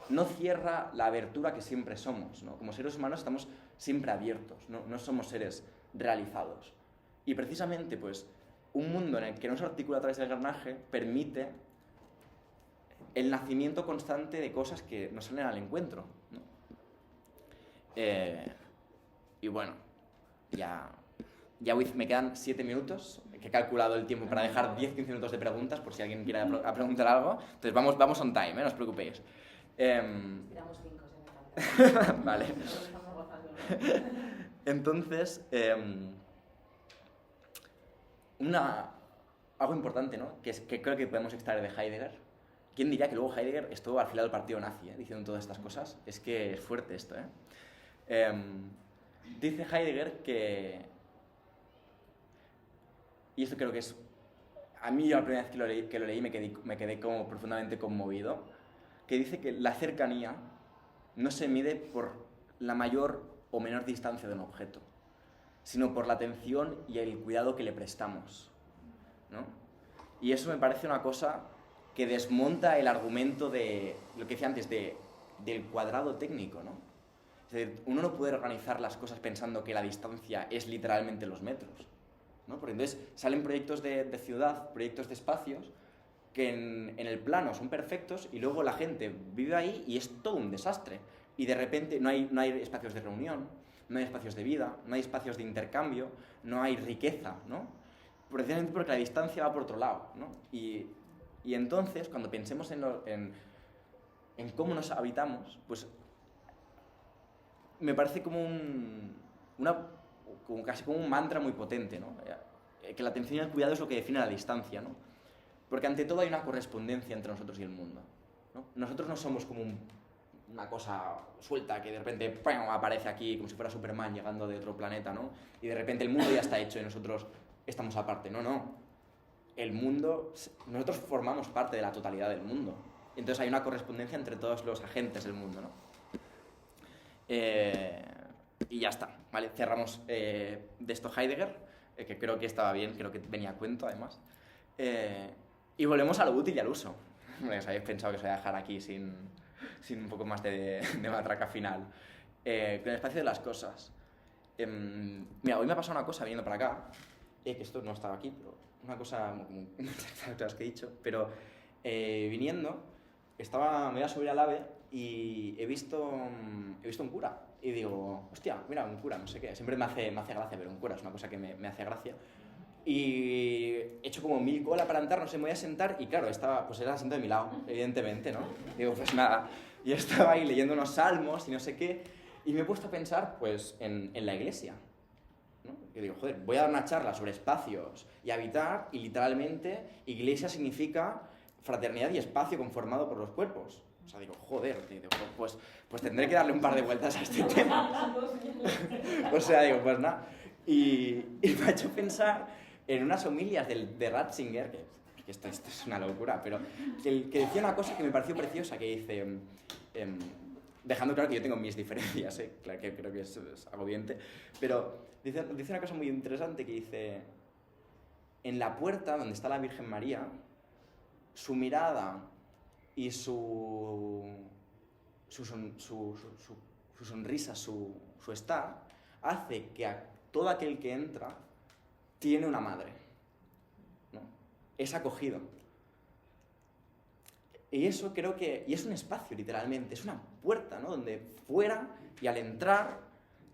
B: no cierra la abertura que siempre somos, ¿no? Como seres humanos estamos siempre abiertos, no somos seres realizados. Y precisamente, pues, un mundo en el que no se articula a través del engranaje permite el nacimiento constante de cosas que nos salen al encuentro, ¿no? Y bueno, ya me quedan 7 minutos, que he calculado el tiempo para dejar 10-15 minutos de preguntas, por si alguien quiere preguntar algo. Entonces vamos on time, no os preocupéis.
A: Tiramos 5,
B: Vale. Entonces, algo importante, ¿no? Que creo que podemos extraer de Heidegger. ¿Quién diría que luego Heidegger estuvo al final del partido nazi, diciendo todas estas cosas? Es que es fuerte esto, Dice Heidegger que... Y esto creo que es... A mí, la primera vez que lo leí me quedé como profundamente conmovido. Que dice que la cercanía no se mide por la mayor o menor distancia de un objeto, sino por la atención y el cuidado que le prestamos, ¿no? Y eso me parece una cosa que desmonta el argumento de lo que decía antes del cuadrado técnico, ¿no? Es decir, uno no puede organizar las cosas pensando que la distancia es literalmente los metros, ¿no? Porque entonces salen proyectos de ciudad, proyectos de espacios que en el plano son perfectos y luego la gente vive ahí y es todo un desastre. Y de repente no hay espacios de reunión, no hay espacios de vida, no hay espacios de intercambio, no hay riqueza, ¿no? Precisamente porque la distancia va por otro lado, ¿no? Y entonces, cuando pensemos en cómo nos habitamos, pues me parece como casi como un mantra muy potente, ¿no? Que la atención y el cuidado es lo que define la distancia, ¿no? Porque ante todo hay una correspondencia entre nosotros y el mundo, ¿no? Nosotros no somos como una cosa suelta que de repente ¡pam!, aparece aquí como si fuera Superman llegando de otro planeta, ¿no? Y de repente el mundo ya está hecho y nosotros estamos aparte. No. El mundo... Nosotros formamos parte de la totalidad del mundo. Entonces hay una correspondencia entre todos los agentes del mundo, ¿no? Y ya está, ¿vale? Cerramos de esto Heidegger, que creo que estaba bien, creo que venía a cuento además. Y volvemos a lo útil y al uso. ¿Os habéis pensado que os voy a dejar aquí sin un poco más de matraca final? Con el espacio de las cosas. Mira, hoy me ha pasado una cosa viniendo para acá, que esto no estaba aquí, pero una cosa como muchas cosas que he dicho, pero viniendo, me iba a subir al AVE y he visto un cura. Y digo, hostia, mira, un cura, no sé qué. Siempre me hace gracia ver un cura, es una cosa que me hace gracia. Y he hecho como 1000 cola para entrar, no sé, me voy a sentar y claro, pues era el asiento de mi lado, evidentemente, ¿no? Digo, pues nada, y estaba ahí leyendo unos salmos y no sé qué, y me he puesto a pensar, pues, en la iglesia, ¿no? Y digo, joder, voy a dar una charla sobre espacios y habitar, y literalmente, iglesia significa fraternidad y espacio conformado por los cuerpos. O sea, digo, joder, digo, pues tendré que darle un par de vueltas a este tema. O sea, digo, pues nada. Y me ha hecho pensar en unas homilias de Ratzinger, que esto es una locura, pero que decía una cosa que me pareció preciosa, que dice, dejando claro que yo tengo mis diferencias, claro que creo que es agobiante, pero dice una cosa muy interesante que dice, en la puerta donde está la Virgen María, su mirada y su sonrisa, su estar, hace que a todo aquel que entra tiene una madre, ¿no? Es acogido. Y eso creo que... Y es un espacio, literalmente, es una puerta, ¿no? Donde fuera y al entrar,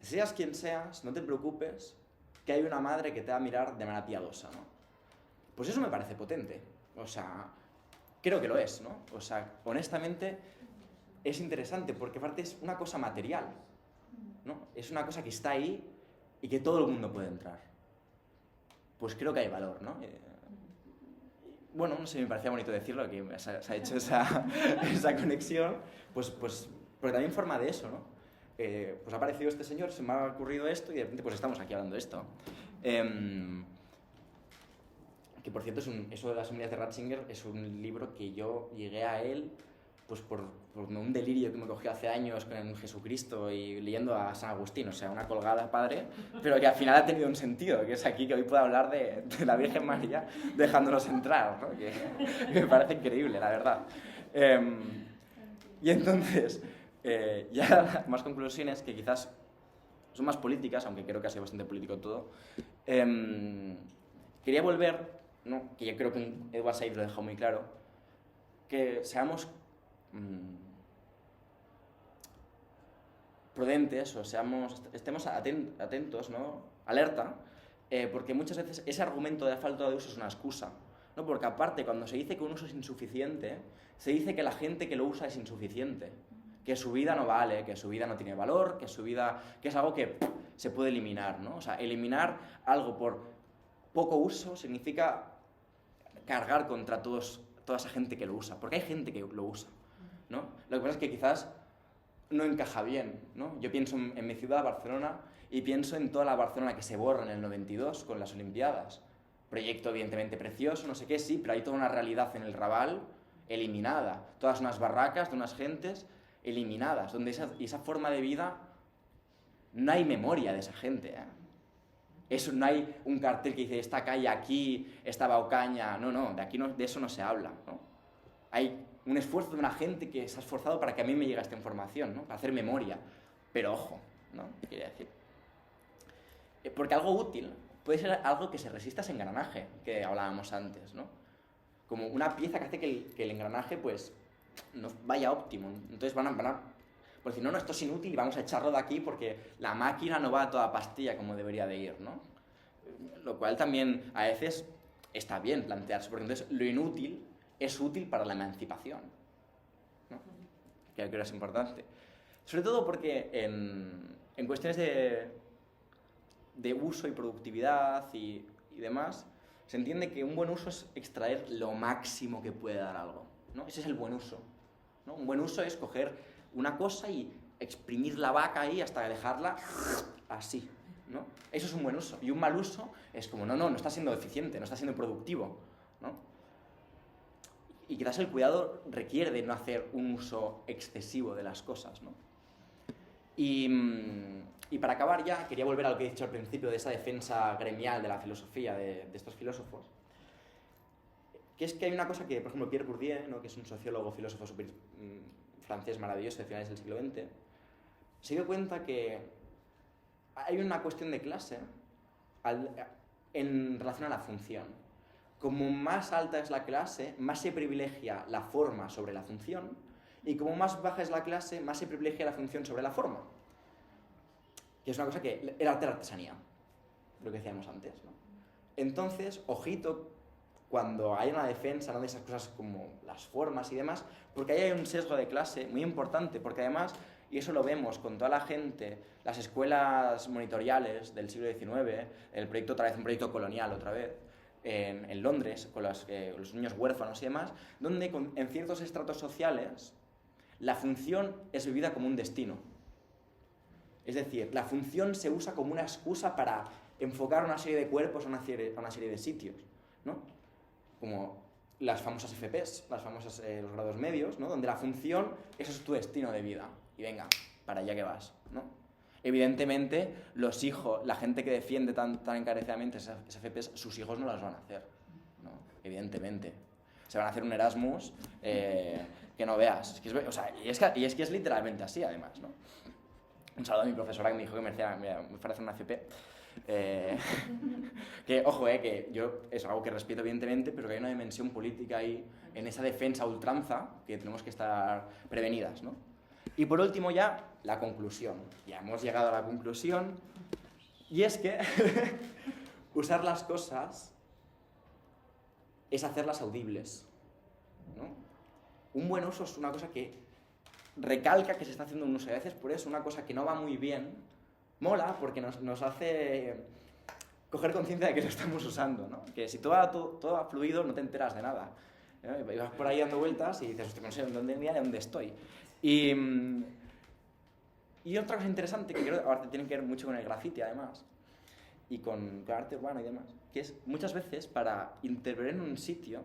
B: seas quien seas, no te preocupes, que hay una madre que te va a mirar de manera piadosa, ¿no? Pues eso me parece potente. O sea, creo que lo es, ¿no? O sea, honestamente, es interesante porque aparte es una cosa material, ¿no? Es una cosa que está ahí y que todo el mundo puede entrar. Pues creo que hay valor, ¿no? Bueno, no sé, me parecía bonito decirlo, que se ha hecho esa conexión, pues, pero también forma de eso, ¿no? Pues ha aparecido este señor, se me ha ocurrido esto y de repente pues estamos aquí hablando de esto. Que por cierto, eso de las homilías de Ratzinger es un libro que yo llegué a él pues por un delirio que me cogió hace años con Jesucristo y leyendo a San Agustín, o sea, una colgada padre, pero que al final ha tenido un sentido, que es aquí que hoy puedo hablar de la Virgen María dejándonos entrar, ¿no? que me parece increíble, la verdad. Y entonces, ya más conclusiones que quizás son más políticas, aunque creo que ha sido bastante político todo. Quería volver, ¿no? Que yo creo que Edward Said lo dejó muy claro, que seamos prudentes o estemos atentos, ¿no? Alerta, porque muchas veces ese argumento de falta de uso es una excusa, ¿no? Porque aparte, cuando se dice que un uso es insuficiente, se dice que la gente que lo usa es insuficiente, que su vida no vale, que su vida no tiene valor, que es algo que se puede eliminar, ¿no? O sea, eliminar algo por poco uso significa cargar contra toda esa gente que lo usa, porque hay gente que lo usa, ¿no? Lo que pasa es que quizás no encaja bien, ¿no? Yo pienso en mi ciudad, Barcelona, y pienso en toda la Barcelona que se borra en el 92 con las Olimpiadas. Proyecto evidentemente precioso, no sé qué, sí, pero hay toda una realidad en el Raval eliminada. Todas unas barracas de unas gentes eliminadas, donde esa forma de vida no hay memoria de esa gente, ¿eh? Eso, no hay un cartel que dice esta calle aquí, esta Baucaña, no, de eso no se habla, ¿no? Hay un esfuerzo de una gente que se ha esforzado para que a mí me llegue esta información, ¿no? Para hacer memoria. Pero ojo, ¿no? ¿Qué quiere decir? Porque algo útil puede ser algo que se resista a ese engranaje que hablábamos antes, ¿no? Como una pieza que hace que el engranaje, pues, no vaya óptimo. Entonces van a por decir, no, esto es inútil y vamos a echarlo de aquí porque la máquina no va a toda pastilla como debería de ir, ¿no? Lo cual también a veces está bien plantearse, porque entonces lo inútil es útil para la emancipación, ¿no? Que creo que es importante. Sobre todo porque en cuestiones de uso y productividad y demás, se entiende que un buen uso es extraer lo máximo que puede dar algo, ¿no? Ese es el buen uso, ¿no? Un buen uso es coger una cosa y exprimir la vaca ahí hasta dejarla así, ¿no? Eso es un buen uso. Y un mal uso es como, no está siendo eficiente, no está siendo productivo, ¿no? Y quizás el cuidado requiere de no hacer un uso excesivo de las cosas, ¿no? Y Y para acabar ya, quería volver a lo que he dicho al principio de esa defensa gremial de la filosofía, de estos filósofos, que es que hay una cosa que, por ejemplo, Pierre Bourdieu, ¿no?, que es un sociólogo, filósofo francés maravilloso de finales del siglo XX, se dio cuenta que hay una cuestión de clase en relación a la función. Como más alta es la clase, más se privilegia la forma sobre la función, y como más baja es la clase, más se privilegia la función sobre la forma. Que es una cosa que el arte de la artesanía, lo que decíamos antes, ¿no? Entonces, ojito cuando hay una defensa, ¿no?, de esas cosas como las formas y demás, porque ahí hay un sesgo de clase muy importante, porque además, y eso lo vemos con toda la gente, las escuelas monitoriales del siglo XIX, el proyecto otra vez, un proyecto colonial otra vez, en Londres, con los niños huérfanos y demás, donde en ciertos estratos sociales la función es vivida como un destino. Es decir, la función se usa como una excusa para enfocar una serie de cuerpos a una serie de sitios, ¿no? Como las famosas FPs, los grados medios, ¿no?, donde la función, eso es tu destino de vida. Y venga, para allá que vas, ¿no? Evidentemente, los hijos, la gente que defiende tan encarecidamente esas FPs, sus hijos no las van a hacer, ¿no? Evidentemente. Se van a hacer un Erasmus que no veas. Y es que es literalmente así, además, ¿no? Un saludo a mi profesora que me dijo que me parece una FP. Que, ojo, que yo es algo que respeto evidentemente, pero que hay una dimensión política ahí en esa defensa a ultranza que tenemos que estar prevenidas, ¿no? Y por último ya, la conclusión. Ya hemos llegado a la conclusión, y es que usar las cosas es hacerlas audibles, ¿no? Un buen uso es una cosa que recalca que se está haciendo un uso, y a veces por eso una cosa que no va muy bien mola porque nos hace coger conciencia de que lo estamos usando, ¿no? Que si todo va fluido no te enteras de nada, ¿no? Y vas por ahí dando vueltas y dices, hostia, no sé dónde estoy. Y otra cosa interesante que creo que tiene que ver mucho con el graffiti además y con arte urbano y demás, que es muchas veces para intervenir en un sitio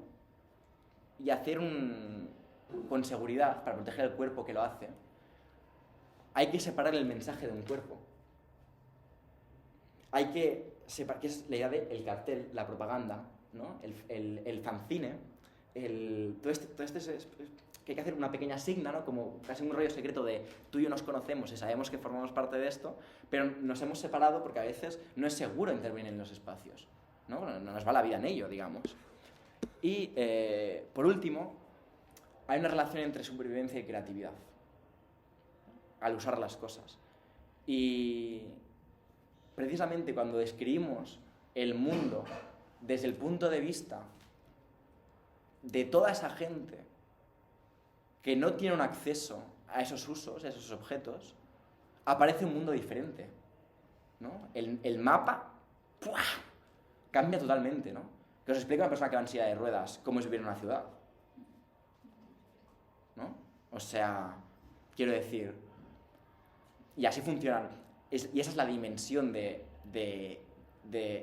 B: y hacer con seguridad, para proteger el cuerpo que lo hace, hay que separar el mensaje de un cuerpo. Hay que separar, que es la idea del cartel, la propaganda, ¿no? El fanzine, todo este es que hay que hacer una pequeña signa, ¿no?, como casi un rollo secreto de tú y yo nos conocemos y sabemos que formamos parte de esto, pero nos hemos separado porque a veces no es seguro intervenir en los espacios, ¿no? No nos va la vida en ello, digamos. Y, por último, hay una relación entre supervivencia y creatividad al usar las cosas. Y precisamente cuando describimos el mundo desde el punto de vista de toda esa gente que no tiene un acceso a esos usos, a esos objetos, aparece un mundo diferente, ¿no? El mapa ¡pua!, cambia totalmente, ¿no? Que os explica una persona que va en silla de ruedas cómo es vivir en una ciudad, ¿no? O sea, quiero decir, y así funcionan, y esa es la dimensión de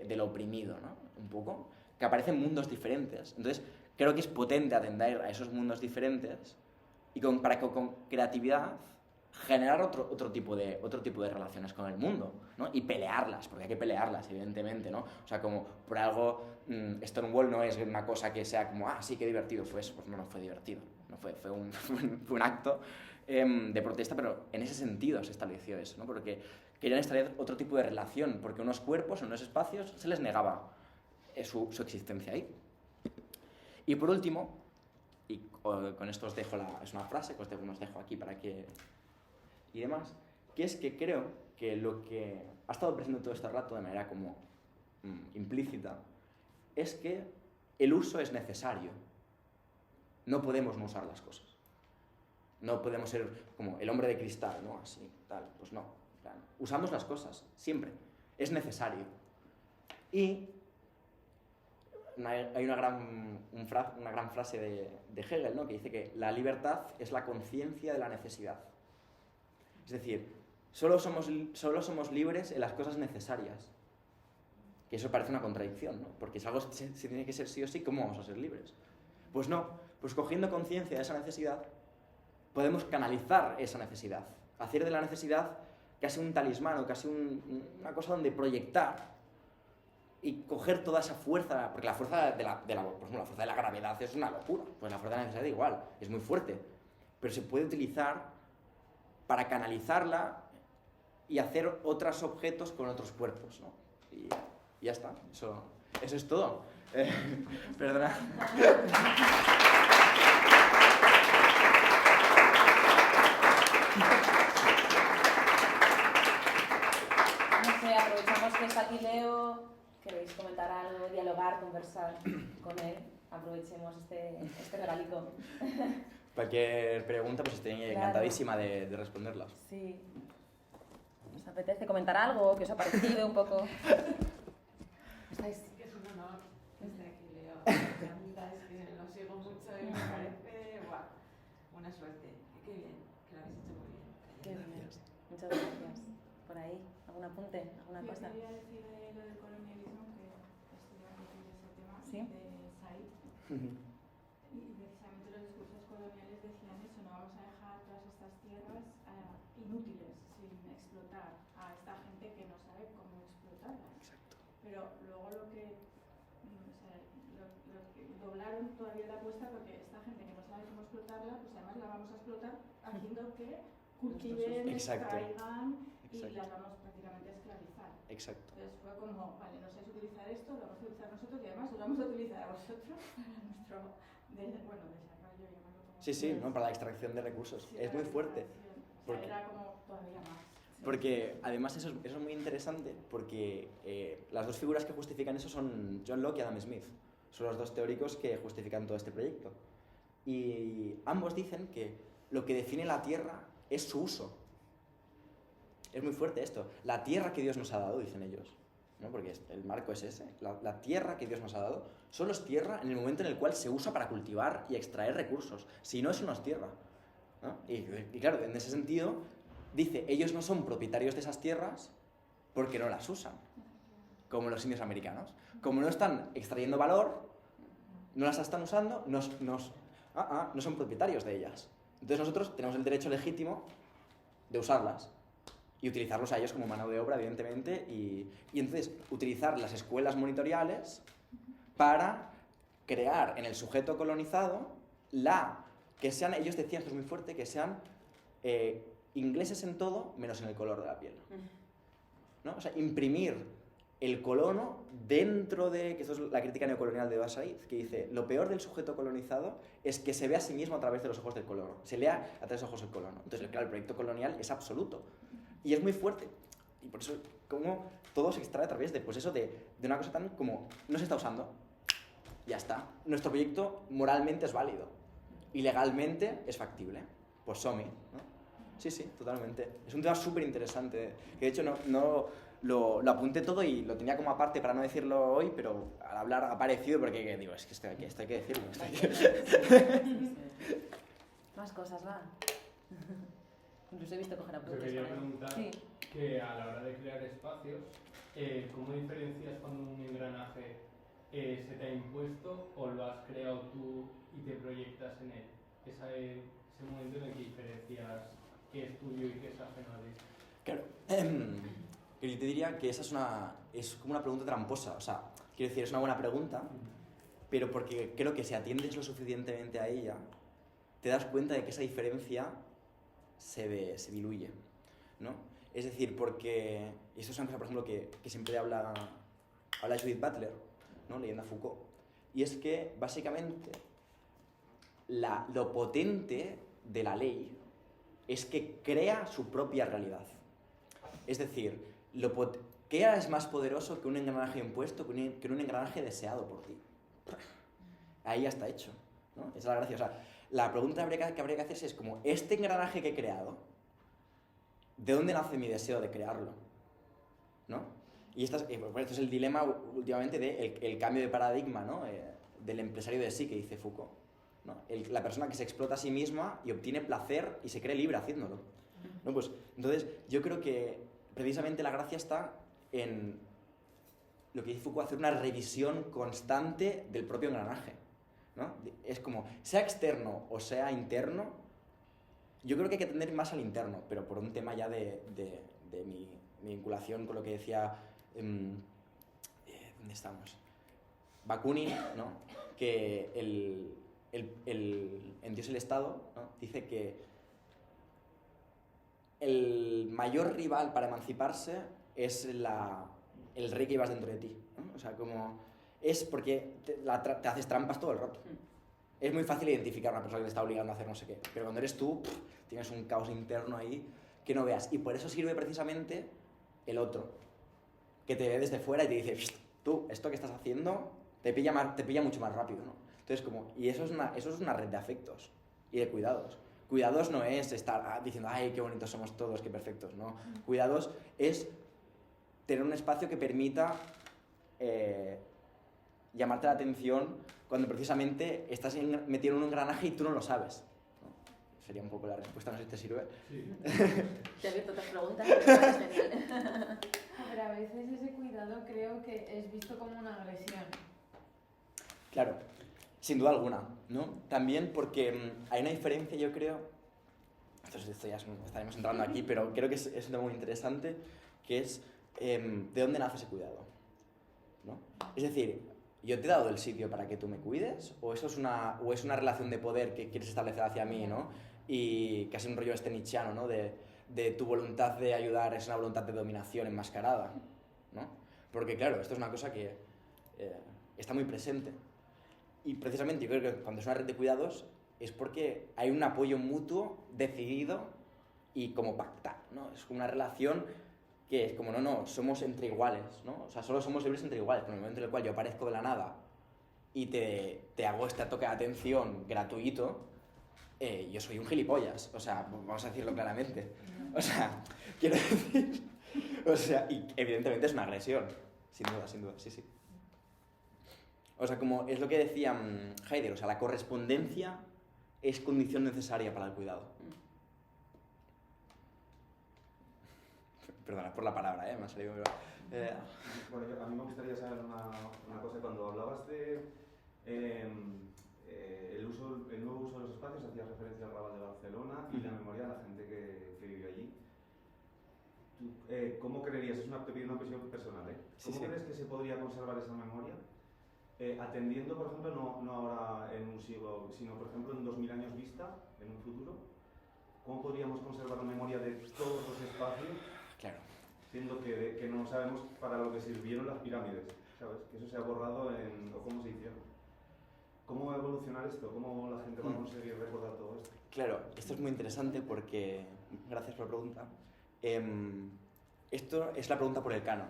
B: lo oprimido, ¿no? Un poco, que aparecen mundos diferentes. Entonces, creo que es potente atender a esos mundos diferentes y para con creatividad generar otro tipo de relaciones con el mundo, ¿no? Y pelearlas, porque hay que pelearlas, evidentemente, ¿no? O sea, como por algo, Stonewall no es una cosa que sea como, sí, qué divertido fue eso. Pues no fue divertido, no fue un acto de protesta, pero en ese sentido se estableció eso, ¿no? Porque querían establecer otro tipo de relación, porque unos cuerpos, en unos espacios, se les negaba su existencia ahí. Y por último, y con esto os dejo es una frase que os dejo aquí para que... y demás, que es que creo que lo que ha estado presente todo este rato de manera como implícita es que el uso es necesario. No podemos no usar las cosas. No podemos ser como el hombre de cristal, ¿no? Así, tal, pues no. Usamos las cosas, siempre. Es necesario. Y hay una gran frase de Hegel, ¿no?, que dice que la libertad es la conciencia de la necesidad. Es decir, solo somos libres en las cosas necesarias. Que eso parece una contradicción, ¿no? Porque si algo se tiene que ser sí o sí, ¿cómo vamos a ser libres? Pues no, pues cogiendo conciencia de esa necesidad, podemos canalizar esa necesidad. Hacer de la necesidad casi un talismán o casi una cosa donde proyectar y coger toda esa fuerza, porque la fuerza por ejemplo, la fuerza de la gravedad es una locura, pues la fuerza de la necesidad igual, es muy fuerte, pero se puede utilizar para canalizarla y hacer otros objetos con otros cuerpos, ¿no? Y ya está, eso es todo. Perdona.
A: No sé, aprovechamos que está aquí Leo. ¿Queréis comentar algo, dialogar, conversar con él? Aprovechemos este regalico.
B: Cualquier pregunta, pues estoy encantadísima de responderlas.
A: Sí. ¿Os apetece comentar algo? ¿Qué os ha parecido un poco? ¿Estáis?
C: Sí que es un honor desde aquí, Leo. La verdad es que lo sigo mucho y me parece una suerte. Qué bien, que lo habéis hecho muy bien.
A: Qué bien. Muchas gracias. Por ahí, ¿algún apunte? ¿Alguna cosa?
D: Yo quería decir lo del colonialismo, que estudié ese tema,
A: ¿Sí?
D: de Said. Y precisamente los discursos coloniales decían eso, no vamos a dejar todas estas tierras inútiles, sin explotar a esta gente que no sabe cómo explotarlas.
B: Exacto.
D: Pero luego doblaron todavía la apuesta porque esta gente que no sabe cómo explotarla, pues además la vamos a explotar haciendo que cultiven,
B: Exacto.
D: extraigan y
B: Exacto.
D: las vamos prácticamente a esclarizar.
B: Exacto.
D: Entonces fue como, vale, no sabéis utilizar esto, lo vamos a utilizar nosotros y además os vamos a utilizar a vosotros para nuestro desarrollo, llamarlo como
B: Sí, ¿no? Para la extracción de recursos.
D: Sí,
B: es
D: para
B: muy
D: la
B: fuerte.
D: extracción. O sea,
B: Porque-
D: era como todavía más.
B: Porque además eso es muy interesante porque las dos figuras que justifican eso son John Locke y Adam Smith. Son los dos teóricos que justifican todo este proyecto. Y ambos dicen que lo que define la Tierra es su uso. Es muy fuerte esto. La Tierra que Dios nos ha dado, dicen ellos, ¿no? Porque el marco es ese. La Tierra que Dios nos ha dado solo es tierra en el momento en el cual se usa para cultivar y extraer recursos. Si no, eso no es tierra, ¿no? Y claro, en ese sentido, dice, ellos no son propietarios de esas tierras porque no las usan, como los indios americanos. Como no están extrayendo valor, no las están usando, no son propietarios de ellas. Entonces nosotros tenemos el derecho legítimo de usarlas y utilizarlos a ellos como mano de obra, evidentemente, y entonces utilizar las escuelas monitoriales para crear en el sujeto colonizado que sean, ellos decían, esto es muy fuerte, que sean ingleses en todo menos en el color de la piel, ¿no? O sea, imprimir el colono dentro de, que esto es la crítica neocolonial de Basaid, que dice, lo peor del sujeto colonizado es que se ve a sí mismo a través de los ojos del colono, se lea a través de los ojos del colono. Entonces, claro, el proyecto colonial es absoluto y es muy fuerte, y por eso como todo se extrae a través de, pues eso, de una cosa tan como, no se está usando, ya está. Nuestro proyecto moralmente es válido y legalmente es factible, pues SOMI, ¿no? Sí, totalmente. Es un tema súper interesante, que de hecho lo apunté todo y lo tenía como aparte para no decirlo hoy, pero al hablar ha aparecido porque digo, es que esto hay que decirlo.
A: Más cosas, va. Incluso he visto coger apuntes.
E: Yo quería
A: por ahí.
E: preguntar
A: Sí.
E: que a la hora de crear espacios, ¿cómo diferencias cuando un engranaje se te ha impuesto o lo has creado tú y te proyectas en él? Ese momento en el que diferencias qué es tuyo y qué es ajeno a ti.
B: Claro, yo te diría que esa es como una pregunta tramposa, o sea, quiero decir, es una buena pregunta, pero porque creo que si atiendes lo suficientemente a ella, te das cuenta de que esa diferencia se diluye, ¿no? Es decir, porque, y esto es una cosa, por ejemplo, que siempre habla Judith Butler, ¿no? Leyendo a Foucault, y es que, básicamente, lo potente de la ley es que crea su propia realidad. Es decir, ¿qué es más poderoso que un engranaje impuesto, que un engranaje deseado por ti? Ahí ya está hecho, ¿no? Esa es la gracia. O sea, la pregunta que habría que hacerse es como, ¿este engranaje que he creado, de dónde nace mi deseo de crearlo? ¿No? Y esto es el dilema últimamente del cambio de paradigma, ¿no? Del empresario de sí, que dice Foucault, ¿no? La persona que se explota a sí misma y obtiene placer y se cree libre haciéndolo, ¿no? Pues, entonces, yo creo que precisamente la gracia está en lo que dice Foucault, hacer una revisión constante del propio engranaje, ¿no? Es como, sea externo o sea interno, yo creo que hay que tender más al interno, pero por un tema ya de de mi vinculación con lo que decía, ¿dónde estamos? Bakunin, ¿no? Que en Dios el Estado, ¿no? Dice que el mayor rival para emanciparse es el rey que llevas dentro de ti, ¿no? O sea, como es porque te haces trampas todo el rato. Es muy fácil identificar a una persona que te está obligando a hacer no sé qué, pero cuando eres tú, tienes un caos interno ahí que no veas. Y por eso sirve precisamente el otro, que te ve desde fuera y te dice, tú, esto que estás haciendo te pilla mucho más rápido, ¿no? Entonces, y eso es una red de afectos y de cuidados. Cuidados no es estar diciendo, ay, qué bonitos somos todos, qué perfectos, ¿no? Cuidados es tener un espacio que permita llamarte la atención cuando precisamente estás metido en un engranaje y tú no lo sabes, ¿no? Sería un poco la respuesta, no sé si te sirve.
E: Sí.
A: Te he abierto otras preguntas, pero es genial.
F: Pero a veces ese cuidado creo que es visto como una agresión.
B: Claro, sin duda alguna, ¿no? También porque hay una diferencia, yo creo, entonces esto ya estaremos entrando aquí, pero creo que es un tema muy interesante, que es de dónde nace ese cuidado, ¿no? Es decir, ¿yo te he dado el sitio para que tú me cuides? ¿O es una relación de poder que quieres establecer hacia mí, ¿no? Y casi un rollo nietzscheano, ¿no? De tu voluntad de ayudar es una voluntad de dominación enmascarada, ¿no? Porque claro, esto es una cosa que está muy presente. Y precisamente yo creo que cuando es una red de cuidados es porque hay un apoyo mutuo decidido y como pactar, ¿no? Es como una relación que es como, no, somos entre iguales, ¿no? O sea, solo somos libres entre iguales, pero en el momento en el cual yo aparezco de la nada y te hago este toque de atención gratuito, yo soy un gilipollas, o sea, vamos a decirlo claramente. O sea, quiero decir, o sea, y evidentemente es una agresión, sin duda, sí. O sea, como es lo que decía Heidegger, o sea, la correspondencia es condición necesaria para el cuidado. Perdona por la palabra, me ha salido...
G: Bueno, a mí me gustaría saber una cosa. Cuando hablabas de el nuevo uso de los espacios, hacías referencia al Raval de Barcelona y la memoria de la gente que vivió allí. ¿Cómo creerías? Es una opinión personal, ¿eh? ¿Cómo crees que se podría conservar esa memoria? Atendiendo, por ejemplo, no ahora en un siglo, sino, por ejemplo, en 2000 años vista, en un futuro. ¿Cómo podríamos conservar la memoria de todos los espacios?
B: Claro.
G: Siendo que no sabemos para lo que sirvieron las pirámides, ¿sabes? Que eso se ha borrado o cómo se hicieron. ¿Cómo va a evolucionar esto? ¿Cómo la gente va a conseguir recordar todo esto?
B: Claro, esto es muy interesante porque, gracias por la pregunta, esto es la pregunta por el canon.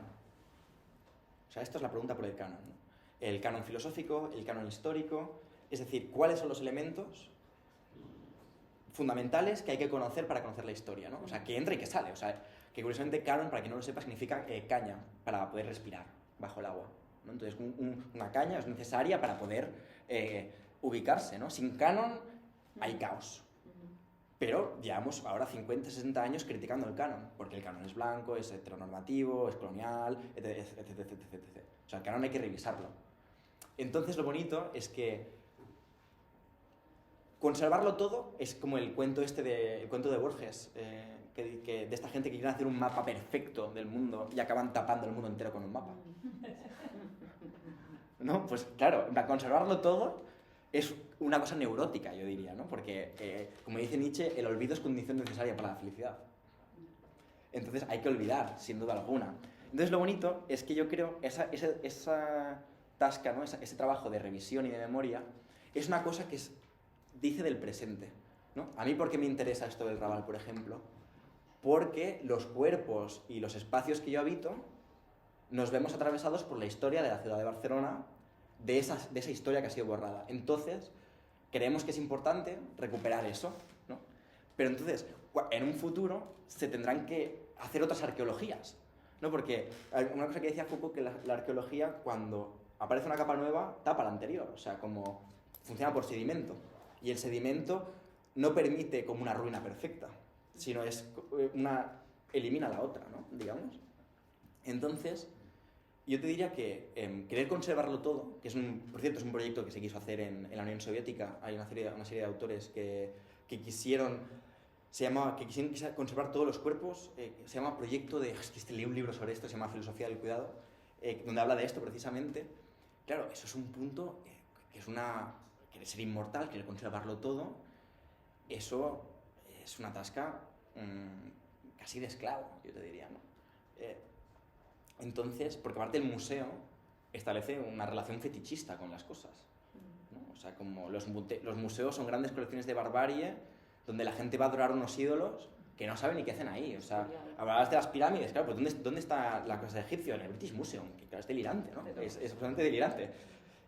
B: O sea, esto es la pregunta por el canon, ¿no? El canon filosófico, el canon histórico, es decir, cuáles son los elementos fundamentales que hay que conocer para conocer la historia, ¿no? O sea, que entra y que sale. O sea, que curiosamente canon, para quien no lo sepa, significa caña para poder respirar bajo el agua, ¿no? Entonces, una caña es necesaria para poder ubicarse, ¿no? Sin canon hay caos. Pero llevamos ahora 50, 60 años criticando el canon, porque el canon es blanco, es heteronormativo, es colonial, etc. O sea, el canon hay que revisarlo. Entonces, lo bonito es que conservarlo todo es como el cuento de Borges, de esta gente que quiere hacer un mapa perfecto del mundo y acaban tapando el mundo entero con un mapa. ¿No? Pues claro, conservarlo todo es una cosa neurótica, yo diría, ¿no? Porque, como dice Nietzsche, el olvido es condición necesaria para la felicidad. Entonces hay que olvidar, sin duda alguna. Entonces lo bonito es que yo creo esa tasca, ¿no? Ese trabajo de revisión y de memoria es una cosa que dice del presente, ¿no? A mí, ¿por qué me interesa esto del Raval, por ejemplo? Porque los cuerpos y los espacios que yo habito nos vemos atravesados por la historia de la ciudad de Barcelona, de esa historia que ha sido borrada. Entonces, creemos que es importante recuperar eso, ¿no? Pero entonces, en un futuro, se tendrán que hacer otras arqueologías, ¿no? Porque una cosa que decía Foucault, que la arqueología, cuando aparece una capa nueva, tapa la anterior, o sea, como funciona por sedimento. Y el sedimento no permite como una ruina perfecta, sino elimina la otra, ¿no? Digamos. Entonces, yo te diría que querer conservarlo todo, que por cierto es un proyecto que se quiso hacer en la Unión Soviética, hay una serie de autores que quisieron que quisieron conservar todos los cuerpos, se llama Proyecto de... Es que leí un libro sobre esto, se llama Filosofía del Cuidado, donde habla de esto precisamente. Claro, eso es un punto que quiere ser inmortal, quiere conservarlo todo. Eso es una tasca casi de esclavo, yo te diría, ¿no? Entonces, porque aparte el museo establece una relación fetichista con las cosas, ¿no? O sea, como los museos son grandes colecciones de barbarie donde la gente va a adorar unos ídolos que no saben ni qué hacen ahí. O sea, hablabas de las pirámides, claro, pues ¿dónde está la cosa de Egipcio? En el British Museum, que claro, es delirante, ¿no? Es absolutamente delirante.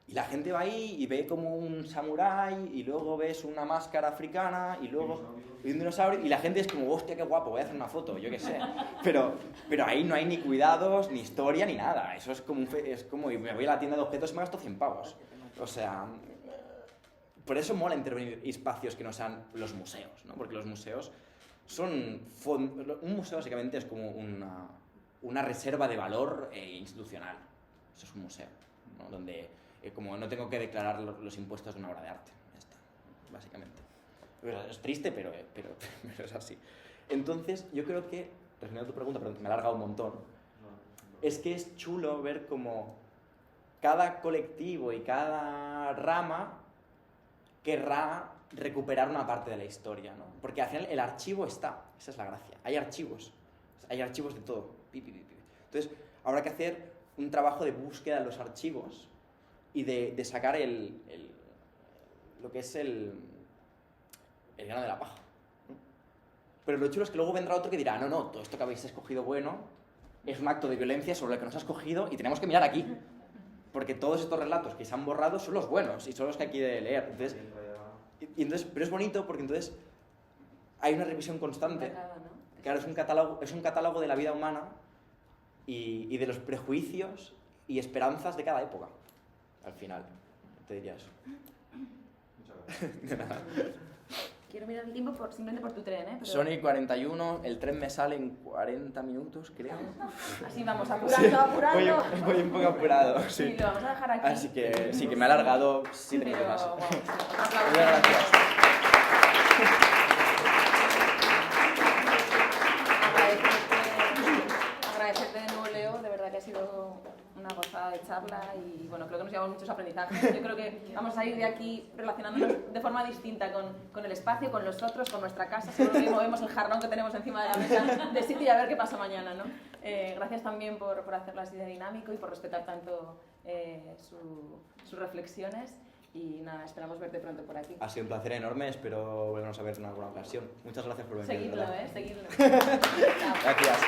B: Y la gente va ahí y ve como un samurái, y luego ves una máscara africana, y luego un dinosaurio, y la gente es como, hostia, qué guapo, voy a hacer una foto, yo qué sé. Pero ahí no hay ni cuidados, ni historia, ni nada. Eso es como y me voy a la tienda de objetos y me gasto 100 pavos. O sea, por eso mola intervenir espacios que no sean los museos, ¿no? Porque los museos son... Un museo básicamente es como una reserva de valor institucional. Eso es un museo, ¿no? Donde como no tengo que declarar los impuestos de una obra de arte. Ya está, básicamente. Es triste, pero es así. Entonces, yo creo que, respondiendo a tu pregunta, pero me he alargado un montón, es que es chulo ver como cada colectivo y cada rama querrá recuperar una parte de la historia, ¿no? Porque al final el archivo está, esa es la gracia, hay archivos de todo. Entonces, habrá que hacer un trabajo de búsqueda de los archivos y de sacar lo que es el grano de la paja, ¿no? Pero lo chulo es que luego vendrá otro que dirá, no, todo esto que habéis escogido bueno es un acto de violencia sobre el que nos ha escogido y tenemos que mirar aquí. Porque todos estos relatos que se han borrado son los buenos y son los que hay que leer. Entonces, pero es bonito porque entonces hay una revisión constante. Claro, es un catálogo de la vida humana y de los prejuicios y esperanzas de cada época. Al final, te diría eso.
G: Muchas gracias.
B: De nada.
A: Quiero mirar el tiempo simplemente por tu tren, ¿eh? Pero...
B: Son y 41, el tren me sale en 40 minutos, creo.
A: Así vamos, apurando.
B: Voy un poco apurado, sí.
A: Sí, lo vamos a dejar aquí.
B: Así que sí, que me ha alargado 7
A: Pero,
B: minutos más.
A: wow, sí.
B: Muchas gracias.
A: Agradecerte de nuevo, Leo, de verdad que ha sido una gozada de charla y bueno, creo que nos llevamos muchos aprendizajes. Yo creo que vamos a ir de aquí relacionándonos de forma distinta con el espacio, con los otros, con nuestra casa. Seguro que movemos el jarrón que tenemos encima de la mesa de sitio y a ver qué pasa mañana, ¿no? Gracias también por hacerlo así de dinámico y por respetar tanto sus reflexiones. Y nada, esperamos verte pronto por aquí.
B: Ha sido un placer enorme, espero volvernos a ver en alguna ocasión. Muchas gracias por venir.
A: Seguidlo, seguidlo.
B: Gracias.